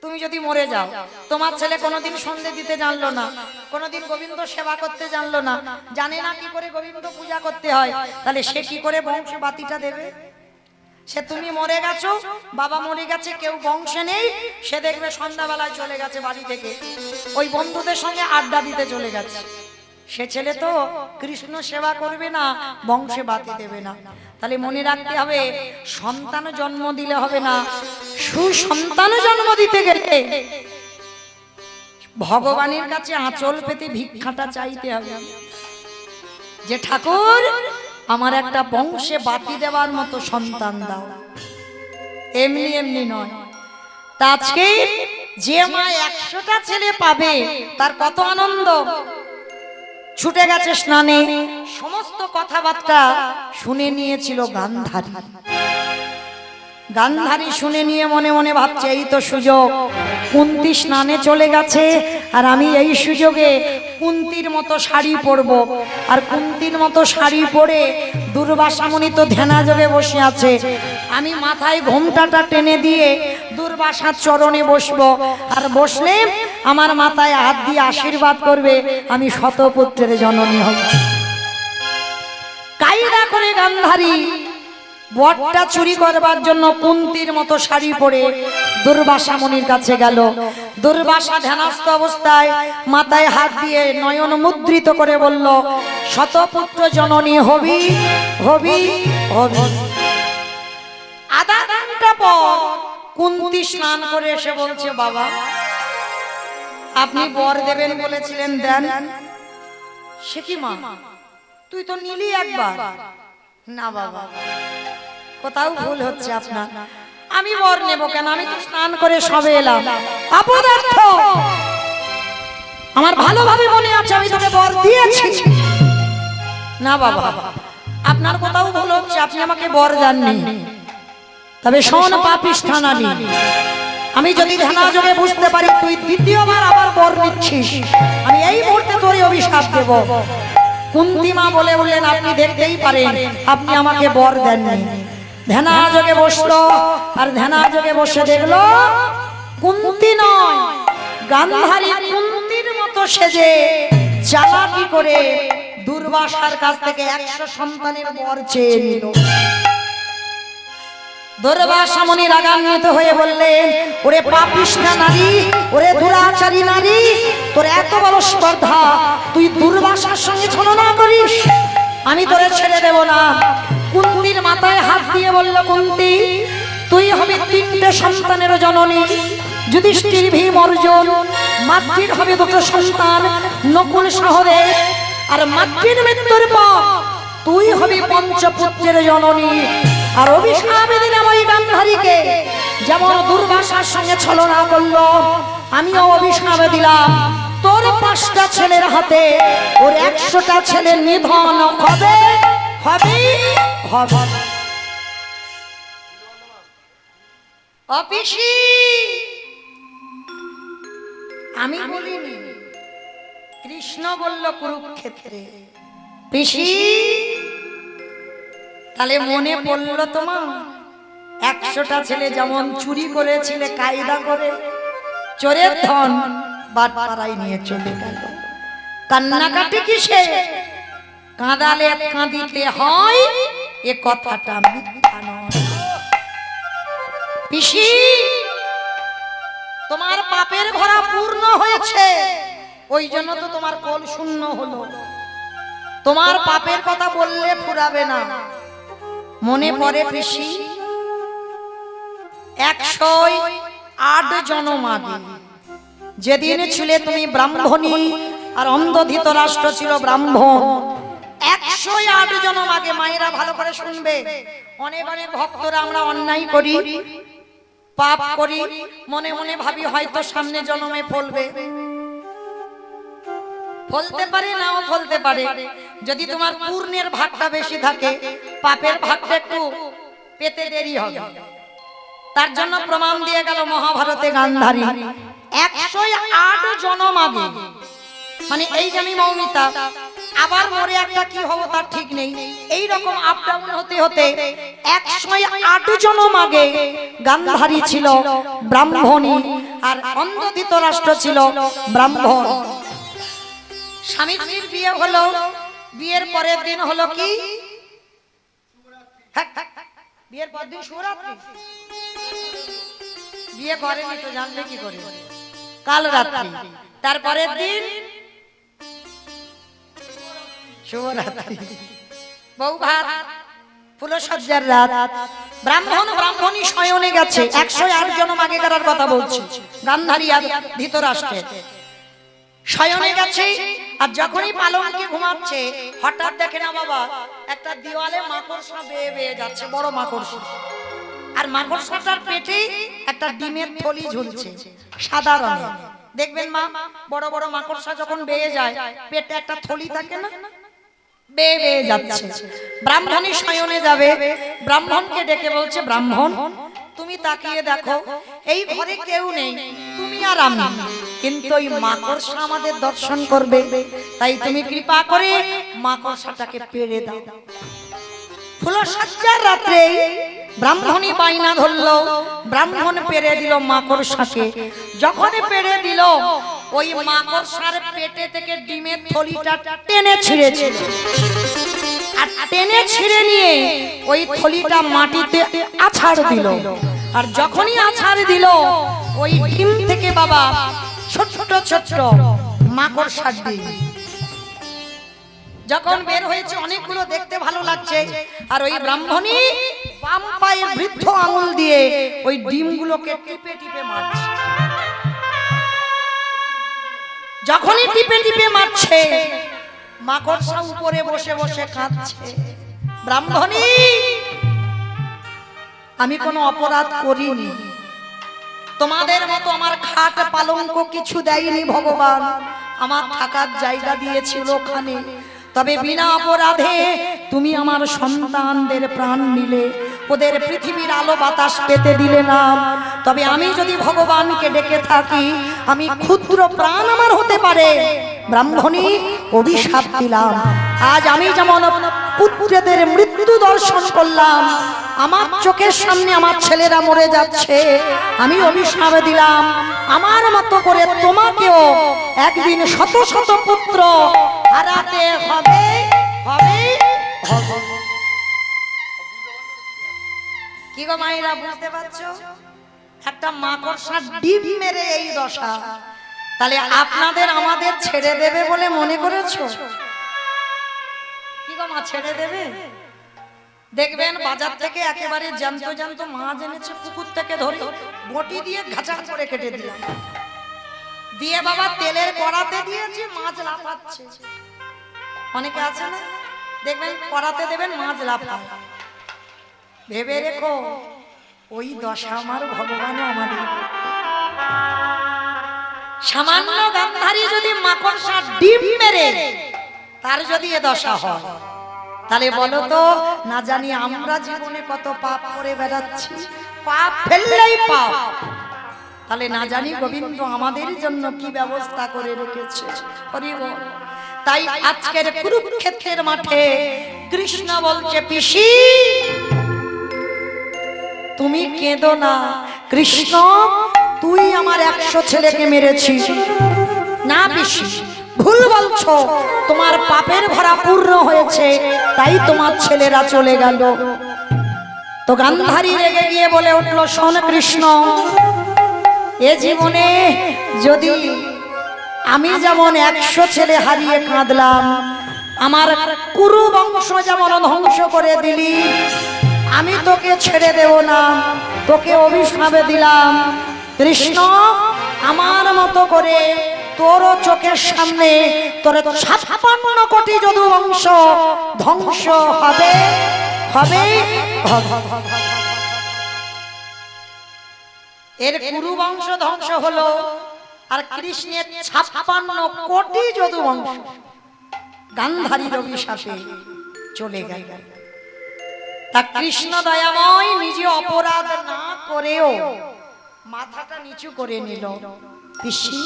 তুমি যদি মরে যাও, তোমার ছেলে কোনোদিন সন্ধে দিতে জানলো না, কোনোদিন গোবিন্দ সেবা করতে জানলো না, জানে না কি করে গোবিন্দ পূজা করতে হয়, তাহলে সে কি করে বংশ বাতিটা দেবে? সে তুমি মরে গেছো, বাবা মরে গেছে, কেউ বংশে নেই, সে দেখবে সন্ধ্যাবেলায় চলে গেছে বাড়ি থেকে, ওই বন্ধুদের সঙ্গে আড্ডা দিতে চলে গেছে। সে ছেলে তো কৃষ্ণ সেবা করবে না, বংশে বাতি দেবে না। তাহলে মনে রাখতে হবে, সন্তান জন্ম দিলে হবে না, সুসন্তান জন্ম দিতে গেলে ভগবানের কাছে আঁচল পেতে ভিক্ষাটা চাইতে হবে, যে ঠাকুর আমার একটা বংশে বাতি দেওয়ার মতো সন্তান দাও। এমনি এমনি নয়। তা আজকে যে মা 100টা ছেলে পাবে, তার কত আনন্দ। ছুটে গেছে স্নানে, সমস্ত কথাবার্তা শুনে নিয়েছিল গান্ধারী। গান্ধারী শুনে নিয়ে মনে মনে ভাবছে, এই তো সুযোগ, কুন্তি স্নানে চলে গেছে, আর আমি এই সুযোগে কুন্তির মতো শাড়ি পরবো। আর কুন্তির মতো শাড়ি পরে দুর্বাসা মুনি তো ধ্যানা যোগে বসে আছে, আমি মাথায় ঘোমটাটা টেনে দিয়ে দুর্বাসার চরণে বসবো, আর বসলে আমার মাথায় হাত দিয়ে আশীর্বাদ করবে, আমি শতপুত্রের জননী হব। কায়দা করে গান্ধারী বটটা চুরি করবার জন্য কুন্তির মতো শাড়ি পরে দুর্বাসা মুনির কাছে গেল। দুর্বাসা ধ্যানস্থ অবস্থায় মাথায় হাত দিয়ে নয়ন মুদ্রিত করে বলল, শতপুত্র জননী হবি হবি হবি। আধা ঘন্টা পর কুন্তি স্নান করে এসে বলছে, বাবা আপনি বর দেবেন বলেছিলেন, দেন। সে কি মা, তুই তো নিলি একবার। না বাবা, কোথাও ভুল হচ্ছে আপনার, আমি বর নেব কেন? আমি তো স্নান করে সবে এলাম। অপদার্থ, আমার ভালোভাবে মনে আছে আমি তোকে বর দিয়েছি। না বাবা, আপনার কোথাও ভুল হচ্ছে, আপনি আমাকে বর দেননি। তবে শোন পাপিষ্ঠানানি, আমি যদি ধ্যানাযোগে বুঝতে পারি তুই দ্বিতীয়বার আবার বর নিচ্ছিস, আমি এই মুহূর্তে তোর অভিশাপ দেব। কুন্তি মা বলে বললেন, আপনি দেখতেই পারেন আপনি আমাকে বর দেননি। ধ্যানাযোগে বসলো, আর ধ্যানাযোগে বসে দেখলো কুন্তি নয়, গান্ধারী কুন্তির মতো সেজে চালাকি করে দুর্বাসার কাছ থেকে 100 সন্তানের বর চেয়ে নিল। দুর্বাসা মুনি রাগান্বিত হয়ে বললেন, ওরে পাপিষ্ঠা নারী, ওরে দুরাচারী নারী, তোর এত বড় স্পর্ধা, তুই দুর্বাসার সঙ্গে ছলনা করিস? আমি তোরে ছেড়ে দেব না। কুন্তির মাথায় হাত দিয়ে বলল, কুন্তি, তুই হবে 3টে সন্তানের জননী, যুধিষ্ঠির, ভীম, অর্জুন। মাতৃর হবে 2টো সন্তান, নকুল, সহদেব। আর মাতৃর মৃত্যুর পর তুই হবি পঞ্চপুত্রের জননী। আর অভিশাপ দিলাম ওই গান্ধারীকে, যেমন দুর্বাসার সঙ্গে ছলনা করলো, আমিও অভিশাপ দিলাম তোর 5টা ছেলের হাতে ওর 100টা ছেলের নিধন হবে হবে হবে। অপিসি আমি বলিনি, কৃষ্ণ বলল কুরুক্ষেত্রে। পিসি, তাহলে মনে পড়লো তোমার 100টা ছেলে যেমন চুরি করেছিলে কায়দা করে, চোরের ধন বাটপাড়ায় নিয়ে চলে গেল। কান্নাকাটি কিসে? কাঁদালে কাঁদিতে হয়, এ কথাটা মিথ্যা নয়। পিসি, তোমার পাপের ঘোড়া পূর্ণ হয়েছে, ওই জন্য তো তোমার কোল শূন্য হলো। তোমার পাপের কথা বললে ফুরাবে না। মনে পড়ে পিসি, 108 জন্ম আগে যেদিন ছিলে তুমি ব্রাহ্মণী, আর অন্ধ ধৃতরাষ্ট্র ছিল ব্রাহ্মণ। 108 জন্ম আগে, মায়েরা ভালো করে শুনবে, অনেক অনেক ভক্তরা আমরা অন্যায় করি, পাপ করি, মনে মনে ভাবি হয়তো সামনে জন্মে ফলবে। ফলতে পারে, নাও ফলতে পারে। যদি তোমার পূর্ণের ভাগটা বেশি থাকে, পাপের ভাগটা একটু পেতে দেরি হবে। তার জন্য প্রমাণ দিয়ে গেল মহাভারতে গান্ধারী 108 জন্ম আগে। মানে এই যে আমি মৌমিতা, আবার মরে একটা কি হবো তার ঠিক নেই, এই রকম আপ ডাউন হতে হতে 108 জন্ম আগে গান্ধারী ছিল ব্রাহ্মণী, আর অন্ধ ধৃতরাষ্ট্র ছিল ব্রাহ্মণ। স্বামী স্ত্রীর বিয়ে হলো, বিয়ের পরের দিন হলো কি? বিয়ের পরের দিন শিবরাত্রি। বিয়ে করেনি তো জানবে কি করে? কাল রাত্রি। তারপরের দিন শিবরাত্রি। বউ ভাত, ফুলসজ্জার রাত। ব্রাহ্মণ ব্রাহ্মণী শয়নে গেছে, 108 জন্ম আগেকার কথা বলছি, গান্ধারী আর ধৃতরাষ্ট্রের শয়নে গেছে। আর যখনই পালঙ্কে ঘুমাচ্ছে, হঠাৎ দেখে না বাবা একটা দেওয়ালে মাকড়সা বেয়ে বেয়ে যাচ্ছে, বড় মাকড়সা। আর মাকড়সাটার পেটে একটা ডিমের থলি ঝুলছে সাদা রঙের। দেখবেন মা, বড় বড় মাকড়সা যখন বেয়ে যায়, পেটে একটা থলি থাকে না, বেয়ে বেয়ে যাচ্ছে। ব্রাহ্মণী শয়নে যাবে, ব্রাহ্মণকে ডেকে বলছে, ব্রাহ্মণ তুমি তাকিয়ে দেখো, এই ঘরে কেউ নেই, তুমি আর আমি, কিন্তু ওই মাকড়সা আমাদের দর্শন করবে, তাই তুমি কৃপা করে মাকড়সাটাকে পেড়ে দাও। ফুলসজ্জার রাত্রে ব্রাহ্মণী বাইনা ধরলো, ব্রাহ্মণ পেড়ে দিল মাকড়সাকে। যখন পেড়ে দিল, ওই মাকড়সার পেটে থেকে ডিমের থলিটা টেনে ছিঁড়েছিল। আর টেনে ছিঁড়ে নিয়ে ওই থলিটা মাটিতে আছাড় দিল। আর যখনই আছাড় দিল, ওই ডিম থেকে বাবা ছোট ছোট মাকড়সার ডিম যখন বের হয়েছে, অনেকগুলো দেখতে ভালো লাগছে। আর ওই ব্রাহ্মণী বাম পায়ের বৃদ্ধ আঙুল দিয়ে ওই ডিমগুলোকে টিপে টিপে মারছে। যখনই টিপে টিপে মারছে, মাকড়সা উপরে বসে বসে কাঁদছে, ব্রাহ্মণী আমি কোনো অপরাধ করিনি, তোমাদের মতো আমার খাট পালঙ্ক কিছু দেয়নি ভগবান, আমার থাকার জায়গা দিয়েছিল ওখানে, তবে বিনা অপরাধে তুমি আমার সন্তানদের প্রাণ নিলে, ওদের পৃথিবীর আলো বাতাস পেতে দিলে না। তবে আমি যদি ভগবানকে ডেকে থাকি, আমি ক্ষুদ্র প্রাণ আমার হতে পারে, ব্রাহ্মণী অভিশাপ দিলাম, আজ আমি যেমন পুত্রদের মৃত্যু মৃত্যু দর্শন করলাম, আমার চোখের সামনে আমার ছেলেরা মরে যাচ্ছে, আমি অভিশাপ দিলাম আমার মতো করে তোমাকেও একদিন শত শত পুত্র হারাতে হবে হবে হবে। কি গো মায়েরা, বুঝতে পারছো? একটা মাকড়সার ডিম মেরে এই দশা, তাহলে আপনাদের আমাদের ছেড়ে দেবে বলে মনে করেছো? কি গো মা, ছেড়ে দেবে? দেখবেন বাজার থেকে একেবারে জ্যান্ত জ্যান্ত মাছ এনেছে, পুকুর থেকে ধরে বটি দিয়ে ঘাচার করে কেটে দিলাম, দিয়ে বাবা তেলের কড়াতে দিয়েছি, মাছ লাফাচ্ছে। অনেকে আছে না, দেখবেন কড়াতে দেবেন মাছ লাফায়, ভেবে রেখো ওই দশা আমার ভগবানও আমাদের। সামান্য গান্ধারী যদি মাকড়সা ডিম মেরে তার যদি এ দশা হয়, তাহলে বলো তো, না জানি আমরা জীবনে কত পাপ করে বেড়াচ্ছি, পাপ ফেললেই পাপ, তাহলে না জানি গোবিন্দ আমাদের জন্য কি ব্যবস্থা করে রেখেছে। হরি বল। তাই আজকের কুরুক্ষেত্রের মাঠে কৃষ্ণ বলছে, পিসি তুমি কেঁদো না, কৃষ্ণ তুই আমার 100 ছেলেকে মেরেছিস। না পিসি, ভুল বলছো, তোমার পাপের ভরা পূর্ণ হয়েছে, তাই তোমার ছেলেরা চলে গেল। তো গান্ধারী রেগে গিয়ে বলে উঠলো, শোন কৃষ্ণ, এ জীবনে যদি আমি যেমন 100 ছেলে হারিয়ে কাঁদলাম, আমার কুরু বংশ যেমন ধ্বংস করে দিলি, আমি তোকে ছেড়ে দেব না, তোকে অভিশাপ দিলাম। কৃষ্ণ, আমার মতো করে তোরও চোখের সামনে তোর 56 কোটি যদু বংশ ধ্বংস হবে হবে হবে। এর কুরু বংশ ধ্বংস হলো, আর কৃষ্ণের 56 কোটি যদু বংশ গান্ধারীর অভিশাপে চলে গেল। তা কৃষ্ণ দয়াময় নিজে অপরাধ না করেও মাথাটা নিচু করে নিল। পিসি,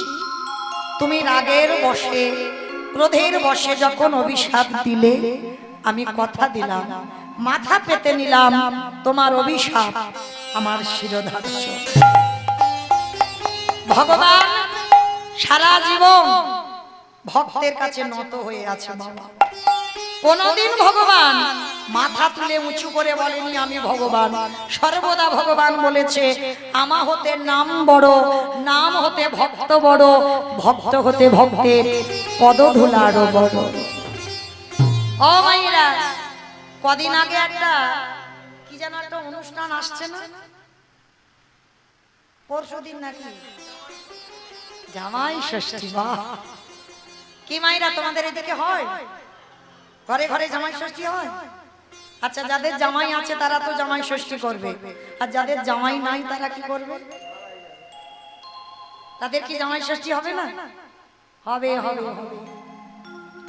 তুমি রাগের বশে ক্রোধের বশে যখন অভিশাপ দিলে, আমি কথা দিলাম, মাথা পেতে নিলাম, তোমার অভিশাপ আমার শিরোধার্য। ভগবান সারা জীবন ভক্তের কাছে নত হয়ে আছে বাবা। কোনদিন ভগবান মাথা তুলে উঁচু করে বলেনি আমি ভগবান, সর্বদা ভগবান বলেছে আমা হতে নাম বড়, নাম হতে ভক্ত বড়, ভক্ত হতে ভক্তের পদধূলা আরো বড়। ও মাইরা, কদিন আগে একটা কি যেন একটা অনুষ্ঠান আসছে না, পরশুদিন নাকি জামাই ষষ্ঠী। বাহ, কি মাইরা তোমাদের এদিকে হয়? ঘরে ঘরে জামাই ষষ্ঠী হয়? আচ্ছা, যাদের জামাই আছে তারা তো জামাই ষষ্ঠী করবে, আর যাদের জামাই নাই তারা কি করবে? তাদের কি জামাই ষষ্ঠী হবে না? হবে হবে হবে।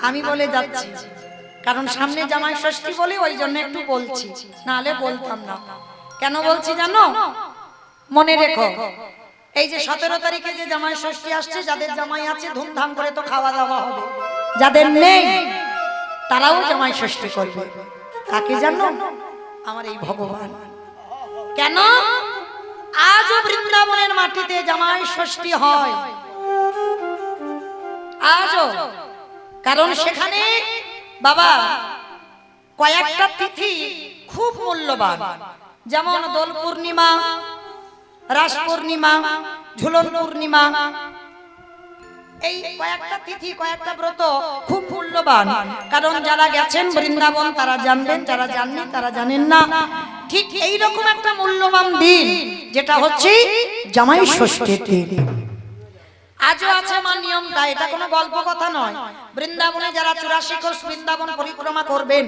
আমি বলে যাচ্ছি, কারণ সামনে জামাই ষষ্ঠী বলে ওই জন্য একটু বলছি, নাহলে বলতাম না। কেন বলছি জানো? মনে রেখো, এই যে 17 তারিখে যে জামাই ষষ্ঠী আসছে, যাদের জামাই আছে ধুমধাম করে তো খাওয়া দাওয়া হবে, যাদের নেই তারাও জামাই ষষ্ঠী করবে। কাকে জানো? আমার এই ভগবান। কেন আজও বৃন্দাবনের মাটিতে জামাই ষষ্ঠী হয়? আজও, কারণ সেখানে বাবা কয়েকটা তিথি খুব মূল্যবান, যেমন দোল পূর্ণিমা, রাস পূর্ণিমা, ঝুলন পূর্ণিমা, এই কয়েকটা তিথি কয়েকটা ব্রত খুব মূল্যবান। কারণ যারা গেছেন বৃন্দাবন তারা জানবেন, যারা জানেন তারা জানেন না। ঠিক এই রকম একটা মূল্যবান দিন যেটা হচ্ছে জামাই ষষ্ঠীর দিন। আজও আছে আমার নিয়মটা, এটা কোনো গল্প কথা নয়। বৃন্দাবনে যারা 84 কোষ বৃন্দাবন পরিক্রমা করবেন,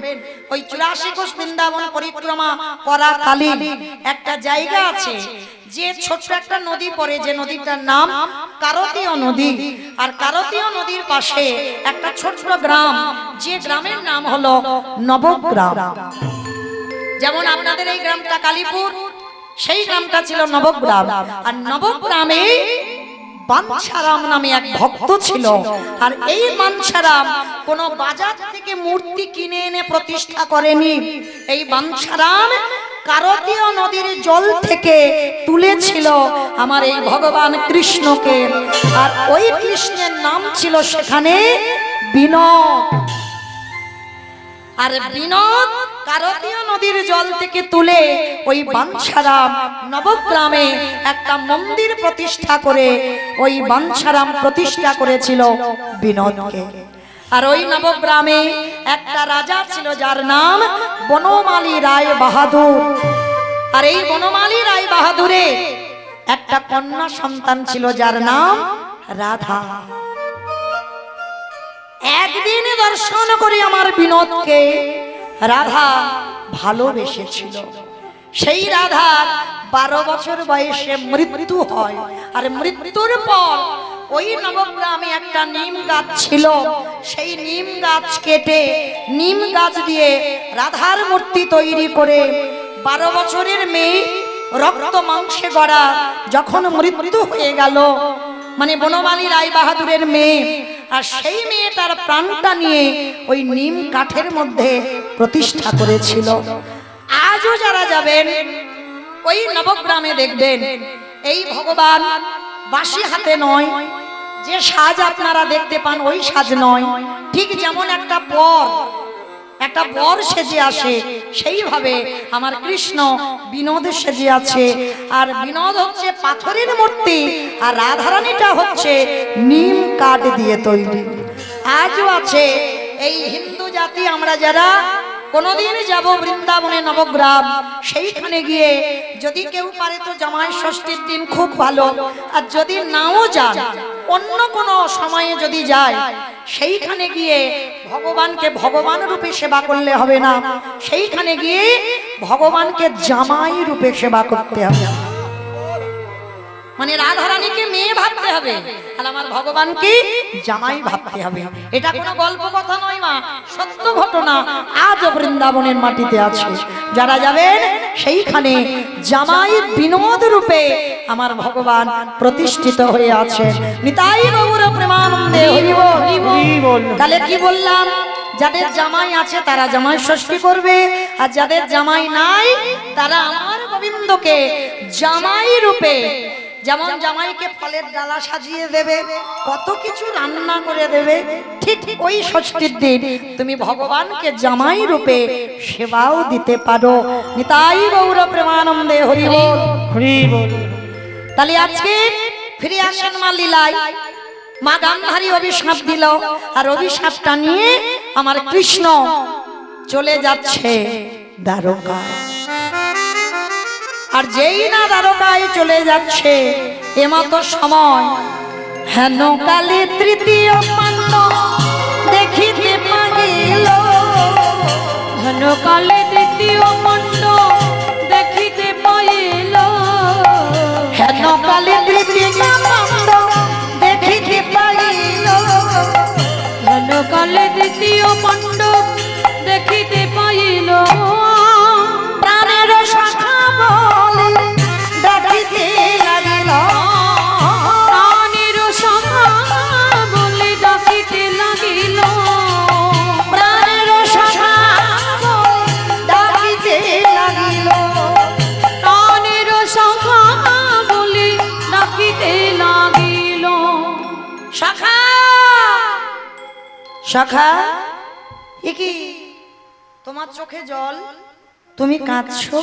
ওই 84 কোষ বৃন্দাবন পরিক্রমা করাকালীন একটা জায়গা আছে, যে ছোট্ট একটা নদী পড়ে, যে নদীটার নাম কারতীয় নদী। আর কারতীয় নদীর পাশে একটা ছোট্ট গ্রাম, যে গ্রামের নাম হলো নবগ্রাম। যেমন আপনাদের এই গ্রামটা কালীপুর, সেই গ্রামটা ছিল নবগ্রাম। আর নবগ্রামে বাঞ্ছারাম নামে এক ভক্ত ছিল। আর এই বাঞ্ছারাম কোন বাজার থেকে মূর্তি কিনে এনে প্রতিষ্ঠা করেনি। এই বাঞ্ছারাম কারতীয় নদীর জল থেকে তুলেছিল আমার এই ভগবান কৃষ্ণকে। আর ওই কৃষ্ণের নাম ছিল সেখানে বিনোদ। আর বিনোদ কারতীয় নদীর জল থেকে তুলে ওই বাঞ্ছারাম নবগ্রামে একটা মন্দির প্রতিষ্ঠা করে ওই বাঞ্ছারাম প্রতিষ্ঠা করেছিল বিনোদকে। আর ওই নবগ্রামে একটা রাজা ছিল যার নাম বনমালী রায় বাহাদুর। আর এই বনমালী রায় বাহাদুরের একটা কন্যা সন্তান ছিল যার নাম রাধা। একদিন দর্শন করে আমার বিনোদকে রাধা ভালোবেসেছিল। সেই রাধার 12 বছর বয়সে মৃত্যু হয়। আর মৃত্যুর পর ওই নবগ্রামে একটা নিম গাছ ছিল। সেই নিম গাছ কেটে নিম গাছ দিয়ে রাধার মূর্তি তৈরি করে 12 বছরের মেয়ে রক্ত মাংসে গড়া যখন মৃত্যু হয়ে গেল, মানে বনমালী রায় বাহাদুরের মেয়ে, আর সেই মেয়েটার প্রাণটা নিয়ে ওই নিম কাঠের মধ্যে প্রতিষ্ঠা করেছিল। আজও যারা যাবেন ওই নবগ্রামে দেখবেন এই ভগবান বাঁশি হাতে নয়, যে সাজ আপনারা দেখতে পান ওই সাজ নয়। ঠিক যেমন একটা বর সেজে আসে, সেইভাবে আমার কৃষ্ণ বিনোদ সেজে আছে। আর বিনোদ হচ্ছে পাথরের মূর্তি, আর রাধারানীটা হচ্ছে নিম কাঠ দিয়ে তৈরি। আজও আছে এই হিন্দু জাতি আমরা যারা কোনদিন যাব বৃন্দাবনে নবগ্রাম, সেইখানে গিয়ে যদি কেউ পারে তো জামাই ষষ্ঠীর দিন খুব ভালো, আর যদি নাও যান অন্য কোনো সময়ে যদি যায়, সেইখানে গিয়ে ভগবানকে ভগবান রূপে সেবা করলে হবে না, সেইখানে গিয়ে ভগবানকে জামাই রূপে সেবা করতে হবে। মানে রাধারানীকে মেয়ে ভাবতে হবে, আর আমার ভগবানকে জামাই ভাবতে হবে। এটা কোনো গল্প কথা নয় মা, সত্য ঘটনা আজ বৃন্দাবনের মাটিতে আছে। যারা যাবেন সেইখানে জামাই বিনোদ রূপে আমার ভগবান প্রতিষ্ঠিত হয়ে আছেন। নিতাই গৌর প্রেমানন্দে হরি বল। তাহলে কি বললাম? যাদের জামাই আছে তারা জামাই ষষ্ঠী করবে, আর যাদের জামাই নাই তারা আমার গোবিন্দকে জামাই রূপে, যেমন জামাইকে ফলের ডালা সাজিয়ে দেবে, কত কিছু রান্না করে দেবে, ঠিক ওই ষষ্ঠীর দিন তুমি ভগবানকে জামাই রূপে সেবাও দিতে পারো। নিতাই গৌর প্রেমানন্দে হরি বল। তাহলে আজকে ফিরে আসেন মা লীলায়। মা গান্ধারী অভিশাপ দিল, আর অভিশাপটা নিয়ে আমার কৃষ্ণ চলে যাচ্ছে দ্বারকা। আর যেই না দ্বারকায় চলে যাচ্ছে এমতো সময় হেন কালে তৃতীয় পাণ্ড দেখিতে পাইল। হেন কালে তৃতীয় পাণ্ড দেখিতে পাইল। হেন কালে তৃতীয় পাণ্ড দেখিতে পাইল। হেন কালে তৃতীয় পাণ্ড দেখিতে পাইল। প্রাণের শাখা বলে ডাকিতে লাগিল। প্রাণের শাখা বলে ডাকিতে লাগিল। প্রাণের শাখা বলে ডাকিতে লাগিল। প্রাণের শাখা বলে ডাকিতে লাগিল। শাখা শাখা, এ কি তোমার চোখে জল, তুমি কাঁদছো?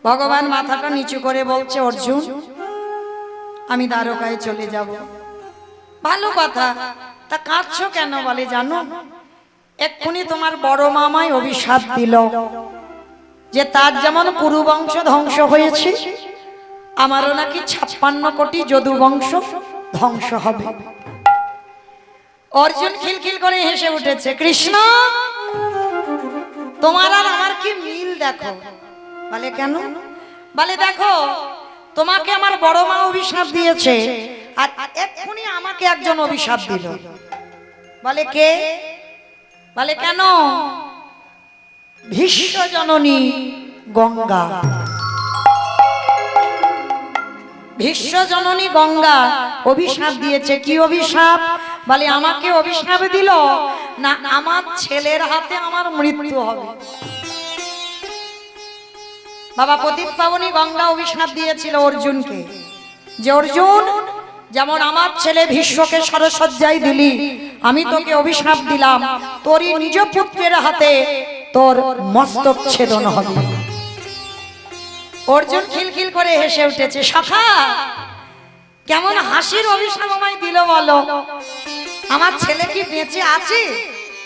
ভগবান মাথাটা নিচু করে বলছে, অর্জুন আমি দ্বারকায় চলে যাব। ভালো কথা, তা কাঁদছো কেন? বলে জানো, এক্ষুনি তোমার বড় মামাই অভিশাপ দিল যে তার যেমন কুরু বংশ ধ্বংস হয়েছে, আমারও নাকি 56 কোটি যদু বংশ ধ্বংস হবে। অর্জুন খিলখিল করে হেসে উঠেছে, কৃষ্ণ তোমার আর আমার কি মিল দেখো। বলে কেন? বলে দেখো, তোমাকে আমার বড় মা অভিশাপ দিয়েছে, আর এক্ষুনি আমাকে একজন অভিশাপ দিল। বলে কে? বলে কেন? ভীষ্ম জননী গঙ্গা। ভীষ্ম জননী গঙ্গা অভিশাপ দিয়েছে। কি অভিশাপ? বলে আমাকে অভিশাপ দিল না আমার ছেলের হাতে আমার মৃত্যু হবে। বাবা পতিত পাবনী গঙ্গা অভিশাপ দিয়েছিল অর্জুনকে, যে অর্জুন যেমন আমার ছেলে ভীষ্মকে সরসজ্জায় দিলি, আমি তোকে অভিশাপ দিলাম তোরই নিজ পুত্রের হাতে তোর মস্তক ছেদন হবে। অর্জুন খিলখিল করে হেসে উঠেছে। সখা, কেমন হাসির অভিশাপ আমায় দিল বলো? আমার ছেলে কি বেঁচে আছে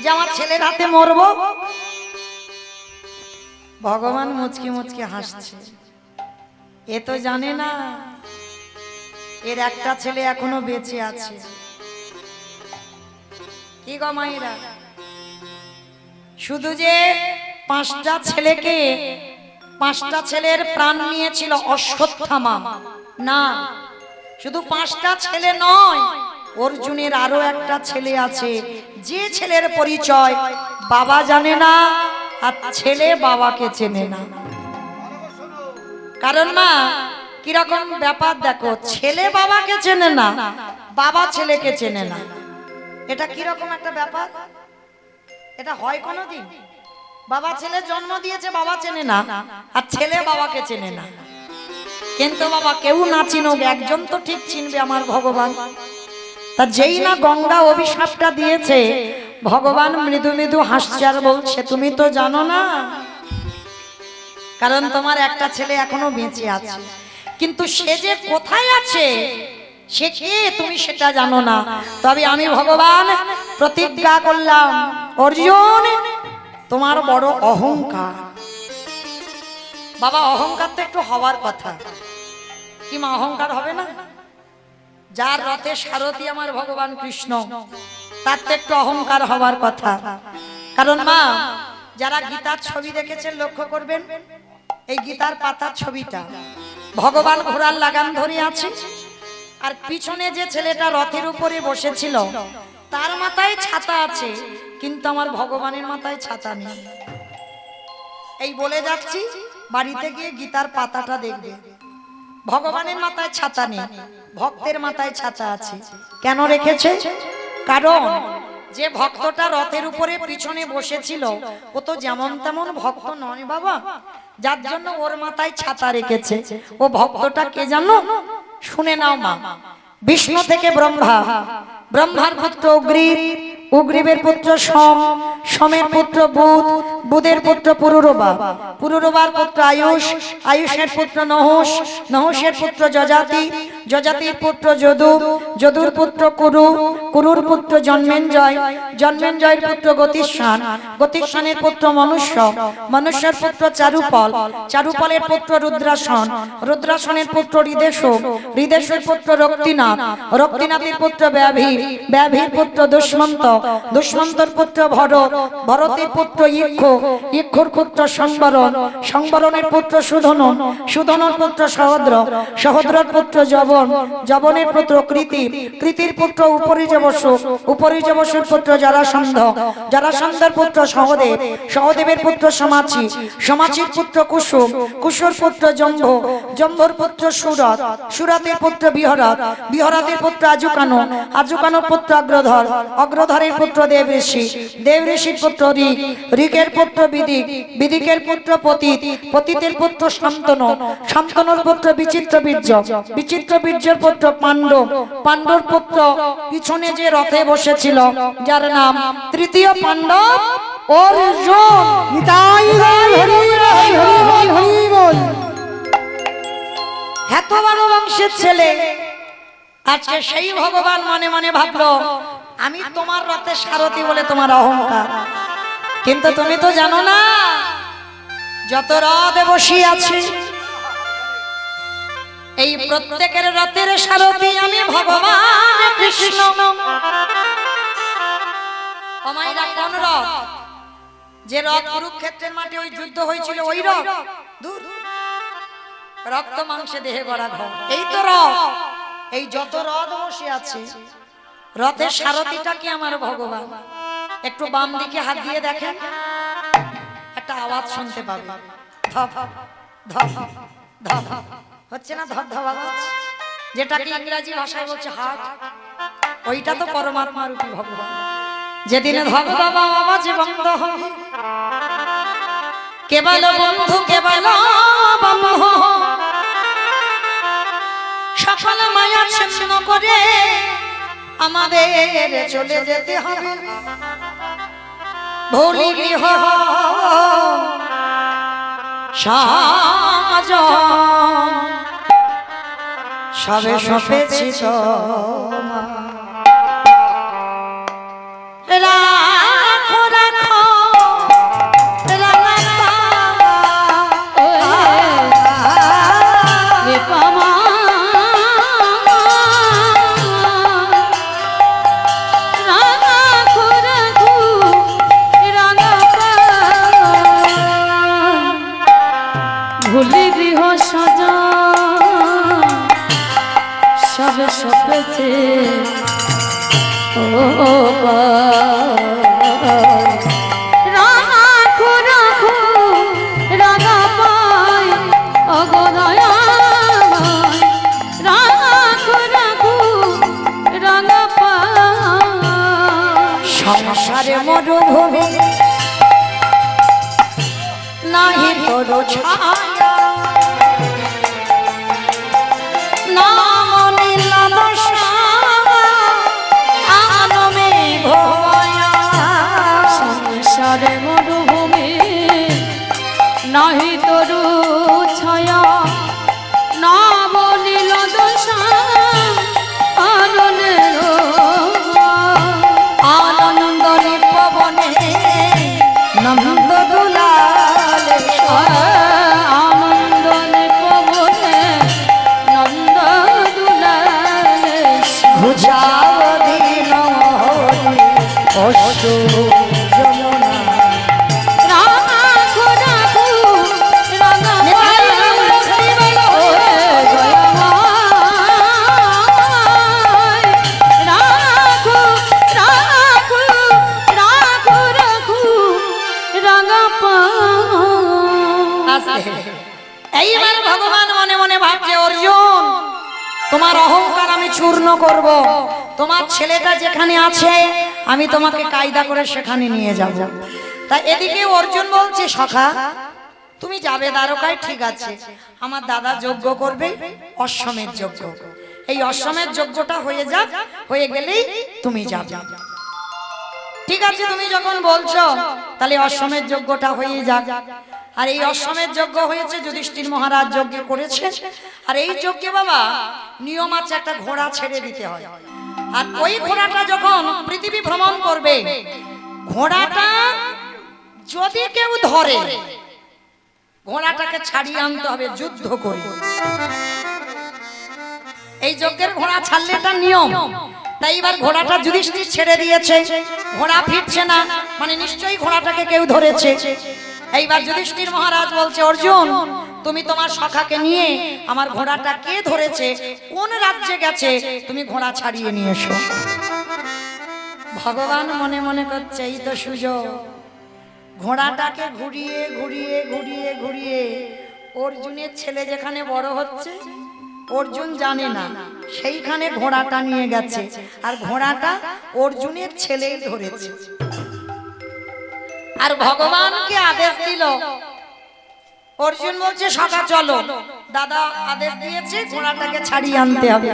যে আমার ছেলের হাতে মরবো? ভগবান মুচকি মুচকি হাসছে। এ তো জানে না এর একটা ছেলে এখনো বেঁচে আছে। কি গো মায়েরা, শুধু যে 5টা ছেলেকে, 5টা ছেলের প্রাণ নিয়েছিল অশ্বত্থামা না, শুধু 5টা ছেলে নয়, অর্জুনের আরো একটা ছেলে আছে, যে ছেলের পরিচয় বাবা জানে না আর ছেলে বাবাকে চেনে না। কারণ মা কিরকম ব্যাপার দেখো, ছেলে বাবাকে চেনে না, বাবা ছেলেকে চেনে না। এটা কিরকম একটা ব্যাপার? এটা হয় কোনোদিন? বাবা ছেলে জন্ম দিয়েছে, বাবা চেনে না, আর ছেলে বাবাকে চেনে না। কিন্তু বাবা কেউ না চিনুক, একজন তো ঠিক চিনবে, আমার ভগবান। তা যেই না গঙ্গা অভিশাপটা দিয়েছে, ভগবান মৃদু মৃদু হাসছে আর বলছে তুমি তো জানো না, কারণ তোমার একটা ছেলে এখনো বেঁচে আছে, কিন্তু সে যে কোথায় আছে সে কে তুমি সেটা জানো না। তবে আমি ভগবান প্রতিজ্ঞা করলাম, অর্জুন তোমার বড় অহংকার। বাবা অহংকার তো একটু হওয়ার কথা, কি মা অহংকার হবে না? যার রথে সারথি আমার ভগবান কৃষ্ণ, তার তো একটু অহংকার হওয়ার কথা। কারণ মা যারা গীতার ছবি দেখেছেন লক্ষ্য করবেন, এই গীতার পাতার ছবিটা ভগবান ঘোড়ার লাগাম ধরে আছে, আর পিছনে যে ছেলেটা রথের উপরে বসেছিল তার মাথায় ছাতা আছে, কিন্তু আমার ভগবানের মাথায় ছাতা নেই। এই বলে যাচ্ছি, বাড়িতে গিয়ে গীতার পাতাটা দেখবে, ভগবানের মাথায় ছাতা নেই, ভক্তের মাথায় ছাতা আছে। কেন রেখেছে? কারণ যে ভক্তটা রথের উপরে পিছনে বসেছিল ও তো যেমন তেমন ভক্ত নয় বাবা, যার জন্য ওর মাথায় ছাতা রেখেছে। ও ভক্তটা কে জানো? শুনে নাও মা, বিষ্ণু থেকে ব্রহ্মা, ব্রহ্মার পুত্র অগ্রিব, উগ্রীবের পুত্র সোম, সোমের পুত্র বুধ, বুধের পুত্র পুরুরবা, পুরুরবার পুত্র আয়ুষ, আয়ুষের পুত্র নহুষ, নহুষের পুত্র যজাতি, যজাতির পুত্র যদু, যদুর পুত্র কুরু, কুরুর পুত্র জন্মেঞ্জয়, জন্মেঞ্জয়ের পুত্র গতিস্থান, গতিস্থানের পুত্র মনুষ্য, মনুষ্যের পুত্র চারুপল, চারুপলের পুত্র রুদ্রাসন, রুদ্রাসনের পুত্র হৃদেশক, হৃদেশের পুত্র রক্তিনাথ, রক্তিনাথের পুত্র ব্যাভী, ব্যাভীর পুত্র দুষ্মন্ত, দুষ্মন্তর পুত্র ভরত, ভরতের পুত্র ইক্ষ, ইক্ষুর পুত্র সংবরণ, সংবরণের পুত্র সুধনন, সুধনর পুত্র সহদ্র, সহদ্রর পুত্র জবন, জবনের পুত্র কৃতি, কৃতির পুত্র উপরিজবসু, উপরিজবসুর পুত্র জরাসন্ধ, জরাসন্ধের পুত্র সহদেব, সহদেবের পুত্র সমাচি, সমাচির পুত্র কুসুম, কুসুর পুত্র জম্ভ, জম্ভর পুত্র সুরত, সুরতের পুত্র বিহরত, বিহরতের পুত্র আজুকানো, আজুকানোর পুত্র অগ্রধর, অগ্রধরের পুত্র দেব ঋষি, দেব ঋষির পুত্র ঋক, ঋকের পুত্র বিদিক, বিদিকের পুত্র পতিত, পতিতের পুত্র শান্তনু, শান্তনুর পুত্র বিচিত্র বীর্য, বিচিত্র বীর্যের পুত্র পাণ্ডব, পাণ্ডব পুত্র পিছনে যে রথে বসেছিল যার নাম তৃতীয় পাণ্ডব অর্জুন। নিতাই গৌর হরি বল, হরি বল, হরি বল। এত বড় বংশের ছেলে, আজকে সেই ভগবান মনে মনে ভাবলো আমি তোমার রথে সারথি বলে তোমার অহংকার, কিন্তু তুমি তো জানো না যত রথে বসিয়ে আছে এই প্রত্যেকের রথের সারথি আমি ভগবান কৃষ্ণ। আমাইরা কোন রথ? যে রথ কুরুক্ষেত্রের মাঠে ওই যুদ্ধ হয়েছিল ওই রথ? দূর, রক্ত মাংসে দেহে গড়া ঘর, এই তো রথ। এই যত রথ বসে আছে রথের সারথিটা কি আমার ভগবান। একটু বাম দিকে হাত দিয়ে দেখেন, একটা আওয়াজ শুনতে পাবে, ধপ ধপ ধপ, হচ্ছে না ধপ ধপ আওয়াজ? যেটাকে ইংরেজি ভাষায় বলছে হার্ট, ওইটা তো পরমাত্মা রূপী ভগবান। যেদিনে ভগবান বাবা যে বন্ধ হবে, কেবল বন্ধু কেবল বন্ধু, সকল মায়া ছিন্ন করে আমাদের চলে যেতে হবে। ভুলি গৃহ সাজ সবে সপেছি রাখো রাখো ভুলি গৃহ সাজা সব সপেছে রাখো রাখো রাগা পাই অগদয়া রাখো রাখো রাগা পাই সংসারে মরুভূমি নাহি তোর ছায়া, নাম নীলাম আনমে ভয়া। সংসারে মরুভূমি নাহি তরু ছায়া, না বলিল দশা আনন্দের আনন্দ নিপবনে নন্দ দুলালে আনন্দ নিপবনে নন্দ দুলালে বুঝাও দিন হরি অশ্রু যমুনা। রাখো রাখো রাঙা রাখো রাখো রাখো রাখো রাঙা পা। এইবার ভগবান মনে মনে ভাবছে, অর্জুন তোমার অহংকার আমি চূর্ণ করব, তোমার ছেলেটা যেখানে আছে আমি তোমাকে কায়দা করে সেখানে নিয়ে যাব। তা এদিকে অর্জুন বলছে, সখা তুমি যাবে দ্বারকায়, ঠিক আছে, আমার দাদা যজ্ঞ করবে অশ্বমেধ যজ্ঞ, এই অশ্বমেধ যজ্ঞটা হয়ে যাক, হয়ে গেলেই তুমি যাবে। ঠিক আছে, তুমি যখন বলছো তাহলে অশ্বমেধ যজ্ঞটা হয়ে যাক। আর এই অশ্বমেধ যজ্ঞ হয়েছে, যুধিষ্ঠির মহারাজ যজ্ঞ করেছে। আর এই যজ্ঞে বাবা নিয়ম আছে, একটা ঘোড়া ছেড়ে দিতে হয়। আর ওই ঘোড়াটা যখন পৃথিবী ভ্রমণ করবে, ঘোড়াটা যদি কেউ ধরে, ঘোড়াটাকে ছাড়িয়ে আনতে হবে যুদ্ধ করে। এই যজ্ঞের ঘোড়া ছাড়লে এটা নিয়ম। তাই এবার ঘোড়াটা যুধিষ্ঠির ছেড়ে দিয়েছে, ঘোড়া ফিরছে না, মানে নিশ্চয়ই ঘোড়াটাকে কেউ ধরেছে। এইবার যুধিষ্ঠির মহারাজ বলছে, অর্জুন তুমি তোমার সখাকে নিয়ে আমার ঘোড়াটা কে ধরেছে, কোন রাজ্যে গেছে, তুমি ঘোড়া ছাড়িয়ে নিয়ে এসো। ভগবান মনে মনে করছে, এই তো সুযোগ, ঘোড়াটাকে ঘুরিয়ে ঘুরিয়ে ঘুরিয়ে ঘুরিয়ে অর্জুনের ছেলে যেখানে বড় হচ্ছে, অর্জুন জানে না, সেইখানে ঘোড়াটা নিয়ে গেছে। আর ঘোড়াটা অর্জুনের ছেলেই ধরেছে। আর ভগবানকে আদেশ দিল, অর্জুন বলছে সখা চলো, দাদা আদেশ দিয়েছে ঘোড়াটাকে ছাড়িয়ে আনতে হবে।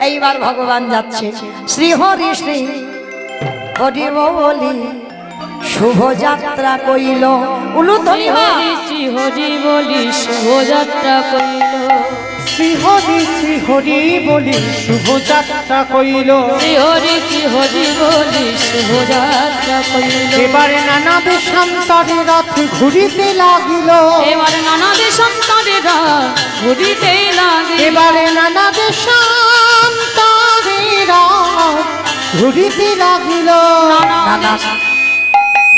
এইবার ভগবান যাচ্ছে, শ্রী হরি শ্রী হরি বলি শুভ যাত্রা কইল, উলুধ্বনি হয়। শ্রী হরি বলি শুভযাত্রা কইল, শ্রী হরি বলি শুভযাত্রা কইল। শ্রী হরি বলি শুভযাত্রা কইল। এবারে নানা দেশান্তরে রথ ঘুরিতে লাগিল। এবারে নানা দেশান্তরে রথ ঘুরিতে লাগিল। এবারে নানা দেশান্তরে রথ ঘুরিতে লাগিল।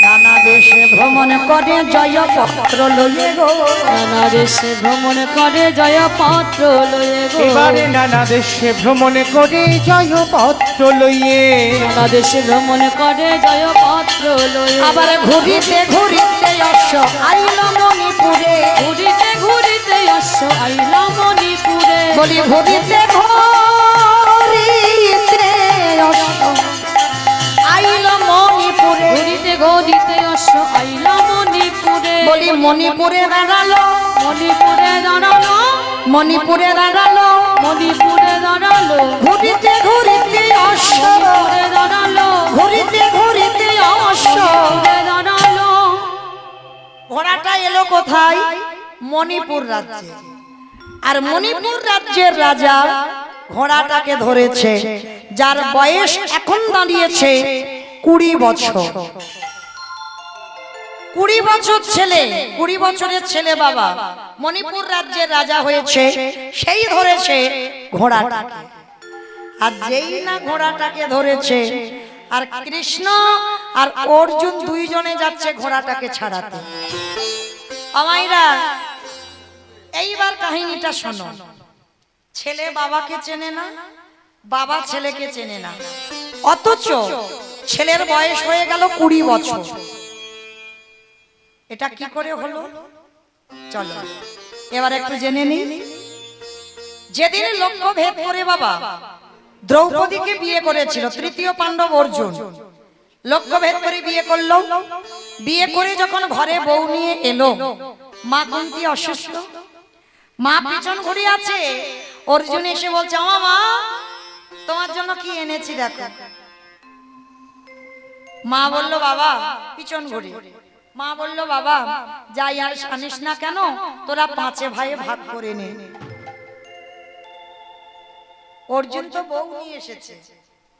নানা দেশে ভ্রমণ করে জয় পত্র লইয়ে গো, নানা দেশে ভ্রমণ করে জয় পত্র লয়ে গো। এবারে নানা দেশে ভ্রমণ করে জয় পত্র লইয়ে। নানা দেশে ভ্রমণ করে জয় পত্র লয়ে। আবার ঘুরিতে ঘুরিতে অশ্ব আইল মণিপুরে, ঘুরিতে ঘুরিতে অশ্ব আইলা মণিপুরে। বলি ঘুরিতে ঘুরিতে অশ্ব আইল মণিপুরে, ঘুরিতে ঘুরিতে অশ্ব আইল মণিপুরে, বলি মণিপুরে দাঁড়ালো, মণিপুরে দাঁড়ালো, মণিপুরে দাঁড়ালো, মণিপুরে দাঁড়ালো, ঘুরিতে ঘুরিতে অশ্ব, মণিপুরে দাঁড়ালো, ঘুরিতে ঘুরিতে অশ্ব। মণিপুরে দাঁড়ালো। ঘোড়াটা এলো কোথায়? মণিপুর রাজ্যে। আর মণিপুর রাজ্যের রাজা ঘোড়াটাকে ধরেছে, যার বয়স এখন দাঁড়িয়েছে 20 বছর। 20 বছর ছেলে, 20 বছরের ছেলে বাবা মণিপুর রাজ্যের রাজা হয়েছে, সেই ধরেছে ঘোড়াটাকে। আর যেই না ঘোড়াটাকে ধরেছে, আর কৃষ্ণ আর অর্জুন দুইজনে যাচ্ছে ঘোড়াটাকে ছাড়াতে। আমাইরা এইবার কাহিনীটা শোনো। ছেলে বাবাকে চেনে না, বাবা ছেলেকে চেনে না, অথচ ছেলের বয়স হয়ে গেল 20 বছর। এটা কি করে হলো? চলো এবার একটু জেনে নিই। যেদিন লক্ষ্য ভেদ করে বাবা দ্রৌপদীকে বিয়ে করেছিল তৃতীয় পাণ্ডব অর্জুন, লক্ষ্য ভেদ করে বিয়ে করলো। বিয়ে করে যখন ঘরে বউ নিয়ে এলো, মা কুন্তী অসুস্থ, মা পিছন ঘুরে আছে। অর্জুন এসে বলছে, ও মা, তোমার জন্য কি এনেছি দেখো। মা বলল, বাবা, পিছন ঘুরে মা বলল, বাবা, যাই আনিস না কেন, তোরা 5 ভাইয়ে ভাগ করে নে। অর্জুন তো বউ নিয়ে এসেছে,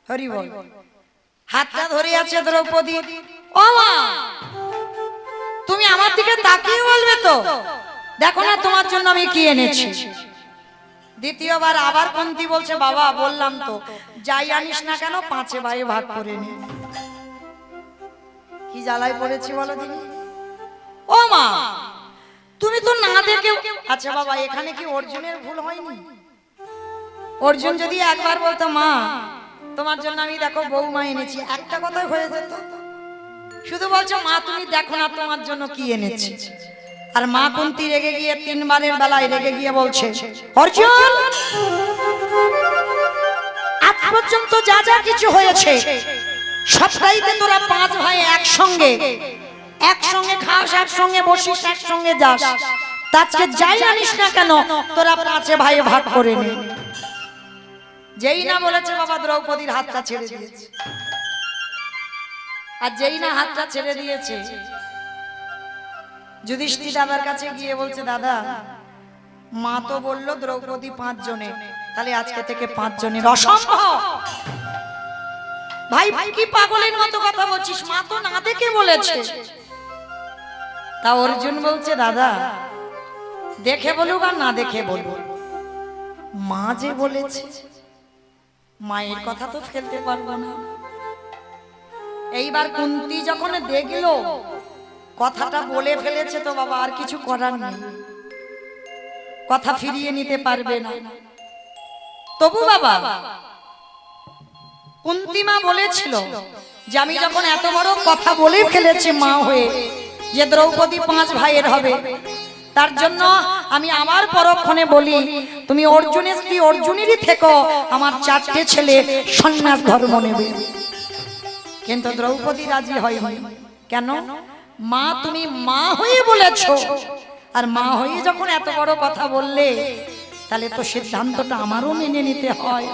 হরি বল। হাতটা ধরে আছে দ্রৌপদী। ও মা, তুমি আমার দিকে তাকিয়ে বলবে তো, দেখো না তোমার জন্য আমি কি এনেছি। দ্বিতীয়বার আবার কুন্তী বলছে, বাবা, বললাম তো, যাই আনিস না কেন 5 ভাইয়ে ভাগ করে নে। কি জ্বালায় পড়েছি বলো দিদি। ও মা, তুমি তো না দেখে। আচ্ছা বাবা, এখানে কি অর্জুনের ভুল হয়নি? অর্জুন যদি একবার বলতো, মা, তোমার জন্য আমি দেখো বৌমা এনেছি, একটা কথাই হয়ে যেত। শুধু বলছো, মা, তুমি দেখো না তোমার জন্য কি এনেছি। আর মা কুন্তী রেগে গিয়ে 3 বারের বেলায় রেগে গিয়ে বলছে, অর্জুন, আজ পর্যন্ত যা যা কিছু হয়েছে সবটাইতে তোরা 5 ভাই একসঙ্গে খাস, একসঙ্গে বসিস, একসঙ্গে যাস। আজকে যাই আনিস না কেন, তোরা 5 ভাই ভাগ করে নে। যেই না বলেছে বাবা, দ্রৌপদীর হাতটা ছেড়ে দিয়েছে। আর যেই না হাতটা ছেড়ে দিয়েছে, যুধিষ্ঠির দাদার কাছে গিয়ে বলছে, দাদা, মা তো বললো দ্রৌপদী 5 জনের, তাহলে আজকে থেকে 5 জনের। অসম্ভব ভাই, কি পাগলের মতো কথা বলছিস, মা তো না দেখে বলেছে। তা অর্জুন বলছে, দাদা, দেখে বলুক আর না দেখে বলুক, মা যে বলেছে, মায়ের কথা তো ফেলতে পারবো না। এইবার কুন্তী যখন দেখলো কথাটা বলে ফেলেছে, তো বাবা আর কিছু করার নেই, কথা ফিরিয়ে নিতে পারবে না। তবু বাবা কুন্তী মা বলেছিল যে আমি যখন এত বড় কথা বলে ফেলেছি মা হয়ে, যে দ্রৌপদী 5 ভাইয়ের হবে, তার জন্য আমি আমার পরক্ষণে বলি, তুমি অর্জুনের স্ত্রী অর্জুনেরই থেকো, আমার 4টে ছেলে সন্ন্যাস ধর্ম নেবে। কিন্তু দ্রৌপদী রাজি হয়নি। কেন? মা, তুমি মা হয়ে বলেছো, আর মা হয়ে যখন এত বড় কথা বললে, তাহলে তো সিদ্ধান্তটা আমারও মেনে নিতে হয়।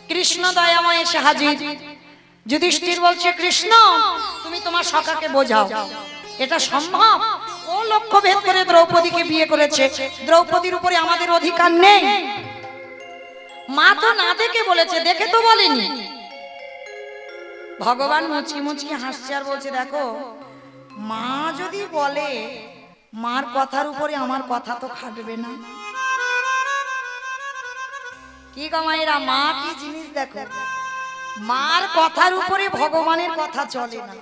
কৃষ্ণ দয়াময় এসে হাজির। যুধিষ্ঠির বলছে, কৃষ্ণ, তুমি তোমার সখাকে বোঝাও, এটা সম্ভব? ও লক্ষ্য ভেদ করে দ্রৌপদীকে বিয়ে করেছে, দ্রৌপদীর উপরে আমাদের অধিকার নেই। মা তো না দেখে বলেছে, দেখে তো বলেনি। ভগবান মুচকি মুচকি হাসছে আর বলছে, দেখো, মা যদি বলে, মার কথার উপরে আমার কথা তো খাটবে না। কি গো মায়েরা, মা কি জিনিস দেখো, মার কথার উপরে ভগবানের কথা চলে না।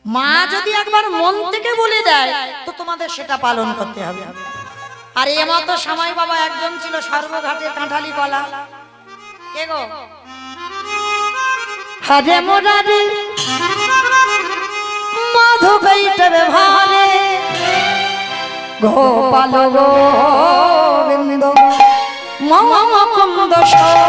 মা যদি একবার মন থেকে বলে দেয়, তো তোমাদের সেটা পালন করতে হবে। আর এ মতো সময় বাবা একজন ছিল সর্বঘাটে কাঁঠালি কলা। কে গো? হরে মোরারে মধু কইটবে ভারে, গোপাল গোবিন্দ মম মুকুন্দ সরে।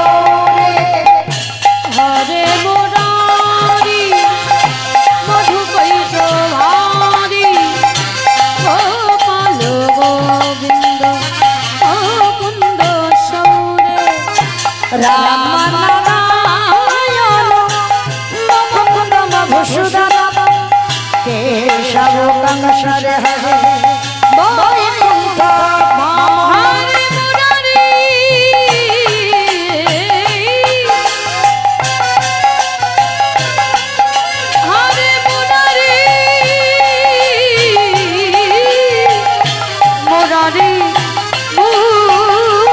রাম নারায়ণ মুকুন্দ মধুসূদন কেশব কংসরে হরে বৈকুণ্ঠ হরে মুরারি হরে মুরারি মুরারি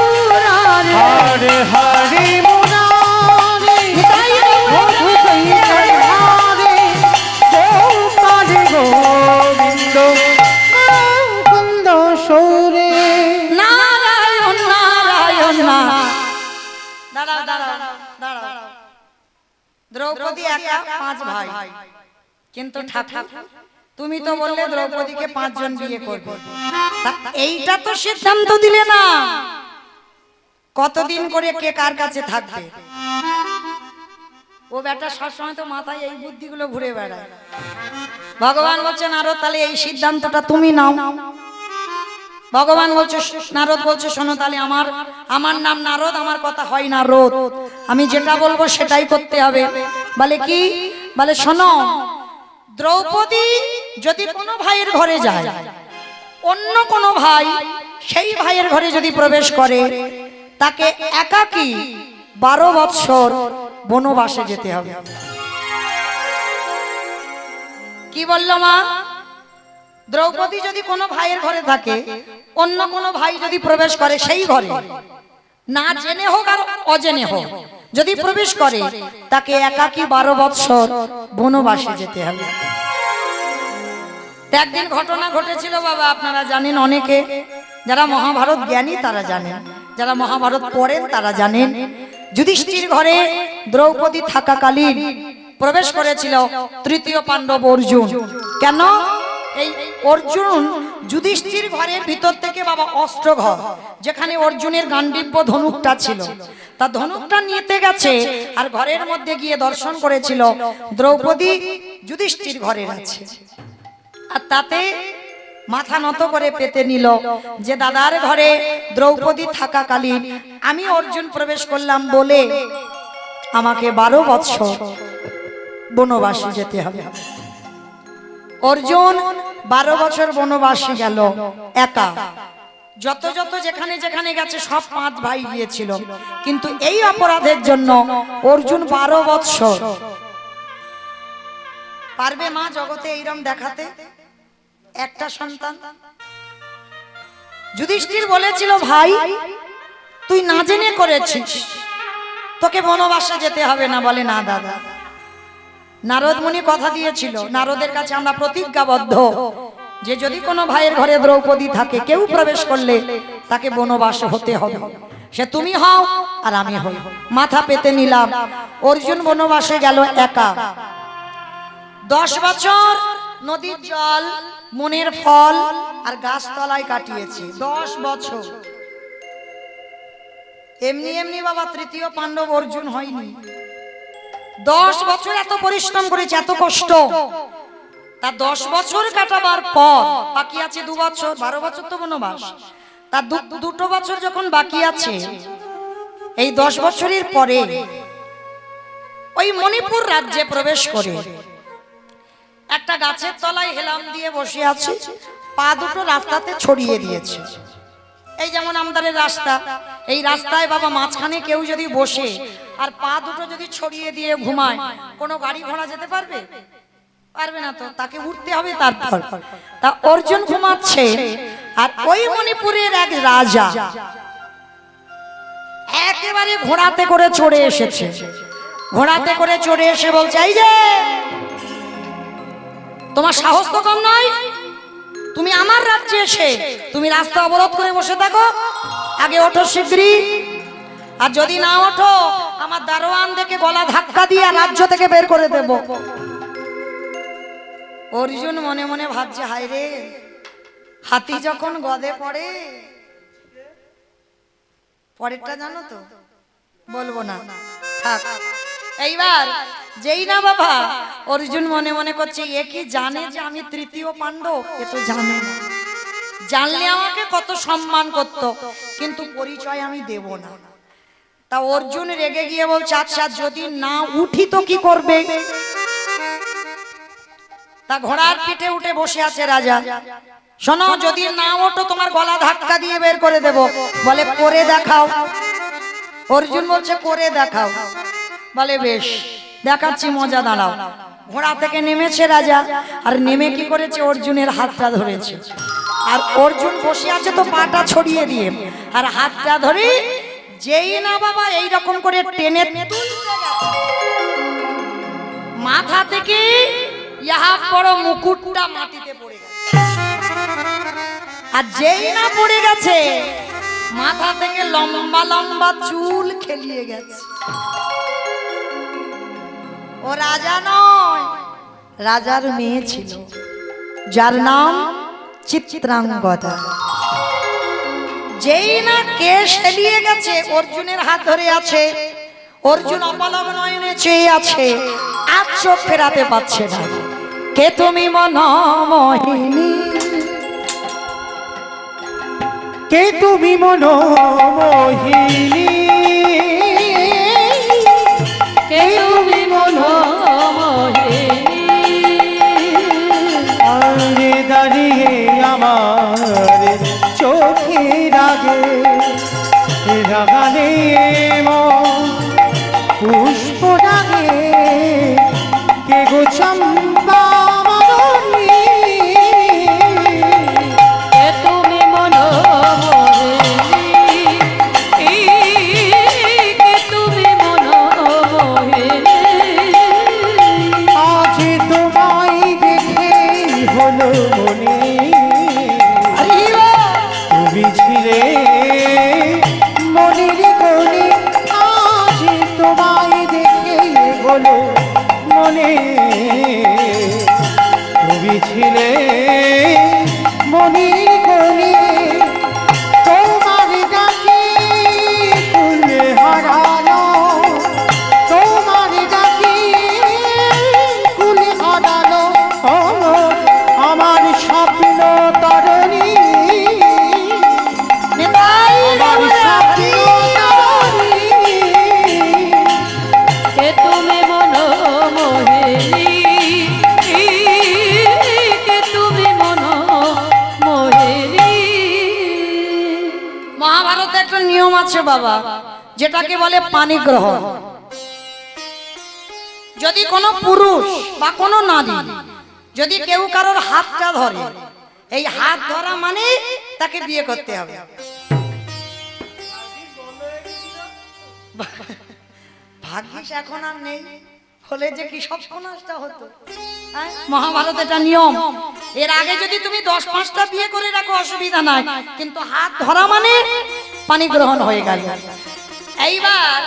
মুরারি হরে হরে মুরারি হরে গোপাল গোবিন্দ মুকুন্দ সৌরে নারায়ণ নারায়ণ দাঁড়াও দাঁড়াও দাঁড়াও দ্রৌপদী একা 5 ভাই কিন্তু ঠাকুর তুমি তো বললে দ্রৌপদীকে 5 জন বিয়ে করবে তা এইটা তো সিদ্ধান্ত দিলে না কতদিন করে কে কার কাছে থাকবে ও বেটা সবসময় তো মাথায় এই বুদ্ধিগুলো ঘুরে বেড়ায় ভগবান বলছেন আরো তাহলে এই সিদ্ধান্তটা তুমি নাও ভগবান বলছে নারদ বলছে শোনো তাহলে আমার নাম নারদ আমার কথা হয় না রোদ আমি যেটা বলবো সেটাই করতে হবে বলে কি বলে শোনো দ্রৌপদী যদি কোনো ভাইয়ের ঘরে যায় অন্য কোনো ভাই সেই ভাইয়ের ঘরে যদি প্রবেশ করে তাকে একাকী 12 বৎসর বনবাসে যেতে হবে কি বললো মা দ্রৌপদী যদি কোনো ভাইয়ের ঘরে থাকে অন্য কোনো ভাই যদি প্রবেশ করে সেই ঘরে না জেনে হোক আর অজেনে হোক যদি প্রবেশ করে তাকে একাকী 12 বৎসর বনবাসে যেতে হবে একদিন ঘটনা ঘটেছিল বাবা আপনারা জানেন অনেকে যারা মহাভারত জ্ঞানী তারা জানেন যারা মহাভারত পড়েন তারা জানেন যুধিষ্ঠির ঘরে দ্রৌপদী থাকাকালীন প্রবেশ করেছিল তৃতীয় পাণ্ডব অর্জুন কেন এই অর্জুন যুধিষ্ঠির ঘরের ভিতর থেকে বাবা অস্ত্র ঘর যেখানে অর্জুনের গান্ডীব্য ধনুকটা ছিল তা ধনুকটা নিতে গেছে আর ঘরের মধ্যে গিয়ে দর্শন করেছিল দ্রৌপদী যুধিষ্ঠির ঘরের আছে আর তাতে মাথা নত করে পেতে নিল যে দাদার ঘরে দ্রৌপদী থাকাকালীন আমি অর্জুন প্রবেশ করলাম বলে আমাকে 12 বৎসর বনবাসে যেতে হবে অর্জুন 12 বছর বনবাসে গেল একা যত যত যেখানে যেখানে গেছে সব 5 ভাই গিয়েছিল কিন্তু এই অপরাধের জন্য অর্জুন 12 বৎসর পারবে মা জগতে এইরকম দেখাতে একটা সন্তান যুধিষ্ঠির বলেছিল ভাই তুই না জেনে করেছিস তোকে বনবাসে যেতে হবে না বলে না দাদা নারদ মুনি কথা দিয়েছিল নারদের কাছে আমরা প্রতিজ্ঞাবদ্ধ যে যদি কোনো ভাইয়ের ঘরে দ্রৌপদী থাকে কেউ প্রবেশ করলে তাকে বনবাসে হতে হবে সে তুমি হও আর আমি হই মাথা পেতে নিলাম অর্জুন বনবাসে গেল একা 10 বছর নদীর জল মনের ফল আর গাছতলায় কাটিয়েছে 10 বছর এমনি এমনি বাবা তৃতীয় পাণ্ডব অর্জুন হয়নি 10 বছর এত পরিশ্রম করেছে এত কষ্ট তা 10 বছর কাটাবার পর বাকি আছে 2 বছর 12 বছর তো বনবাস তার 2 বছর যখন বাকি আছে এই 10 বছরের পরে ওই মণিপুর রাজ্যে প্রবেশ করে একটা গাছের তলায় হেলাম দিয়ে বসে আছে পা দুটো রাস্তাতে ছড়িয়ে দিয়েছে এই যেমন আমাদের রাস্তা এই রাস্তায় বাবা মাঝখানে কেউ যদি বসে আর পা দুটো যদি ছড়িয়ে দিয়ে ঘুমায় কোনো গাড়ি ঘোড়া যেতে পারবে পারবে না তো তাকে উঠতে হবে তারপর তা অর্জুন ঘুমাচ্ছে আর ওই মণিপুরের এক রাজা একেবারে ঘোড়াতে করে চড়ে এসেছে ঘোড়াতে করে চড়ে এসে বলছে এই যে তোমার সাহস তো কম নয় তুমি আমার রাজ্যে এসে তুমি রাস্তা অবরোধ করে বসে থাকো আগে ওঠো শিগগিরই আর যদি না ওঠো আমার দারোয়ান দেখে গলা ধাক্কা দিয়ে রাজ্য থেকে বের করে দেব অর্জুন মনে মনে ভাবছে হায় রে হাতি যখন গদে পড়ে পরেরটা জানো তো বলবো না থাক এইবার যেই না বাবা অর্জুন মনে মনে করছে এ কি জানে যে আমি তৃতীয় পাণ্ডব এ তো জানে না জানলে আমাকে কত সম্মান করত কিন্তু পরিচয় আমি দেব না তা অর্জুন রেগে গিয়ে বলছে আচ্ছা যদি না উঠি তো কি করবে? তা ঘোড়ার পিঠে উঠে বসে আছে রাজা। শোনো, যদি না ওঠো তোমার গলা ধাক্কা দিয়ে বের করে দেব। বলে করে দেখাও। অর্জুন বলছে করে দেখাও। বলে বেশ, দেখাচ্ছি, মজা, দাঁড়াও। ঘোড়া থেকে নেমেছে রাজা, আর নেমে কি করেছে, অর্জুনের হাতটা ধরেছে। আর অর্জুন বসে আছে তো পাটা ছড়িয়ে দিয়ে, আর হাতটা ধরে যেই না বাবা এইরকম করে টেনে তুলতে গেছে, মাথা থেকে ইহা বড় মুকুটটা মাটিতে পড়ে গেছে। আর যেই না পড়ে গেছে, মাথা থেকে লম্বা লম্বা চুল খেলিয়ে গেছে। ও রাজা নয়, রাজার মেয়ে ছিল, যার নাম চিত্রাঙ্গদা। যেই না কেশ খেলিয়ে গেছে, অর্জুনের হাত ধরে আছে। অর্জুন অপলক নয়নে চেয়ে আছে, আর চোখ ফেরাতে পারছে না। কে তুমি মনোমোহিনী, কে তুমি মনোমোহিনী, কে তুমি মনোমোহিনী, আরে দাঁড়িয়ে আমার চোখের আগে রাগানে পুষ্প রাগে, কে গো চম্পা মাধবী, কে তুমি মনোমোহিনী, কে তুমি মনোমোহিনী, আজ তোমায় দেখে হলো মনে, তুমি ছিলে মনের কোণে, আজ তোমায় দেখে হলো মনে, তুমি ছিলে মনের কোণে, তোমার ডাকে ফুল হারালো, তোমার ডাকে ফুল হারালো আমার স্বপ্ন তরণী, আমার স্বপ্ন তরণী, কে তুমি মনোমোহিনী, কে তুমি মনোমোহিনী। মহাভারতে একটা নিয়ম আছে বাবা, যেটাকে বলে পানি গ্রহণ। যদি কোনো পুরুষ বা কোনো নারী যদি কেউ কারোর হাতটা ধরে, এই হাত ধরা মানে তাকে বিয়ে করতে হবে। ভাগ্যিস এখন আর নেই, হলে যে কি সর্বনাশটা হতো। হ্যাঁ? মহাভারত এটা নিয়ম। এর আগে যদি তুমি 10-5টা বিয়ে করে রাখো অসুবিধা নাই, কিন্তু হাত ধরা মানে পানি গ্রহণ হয়ে গেল। এইবার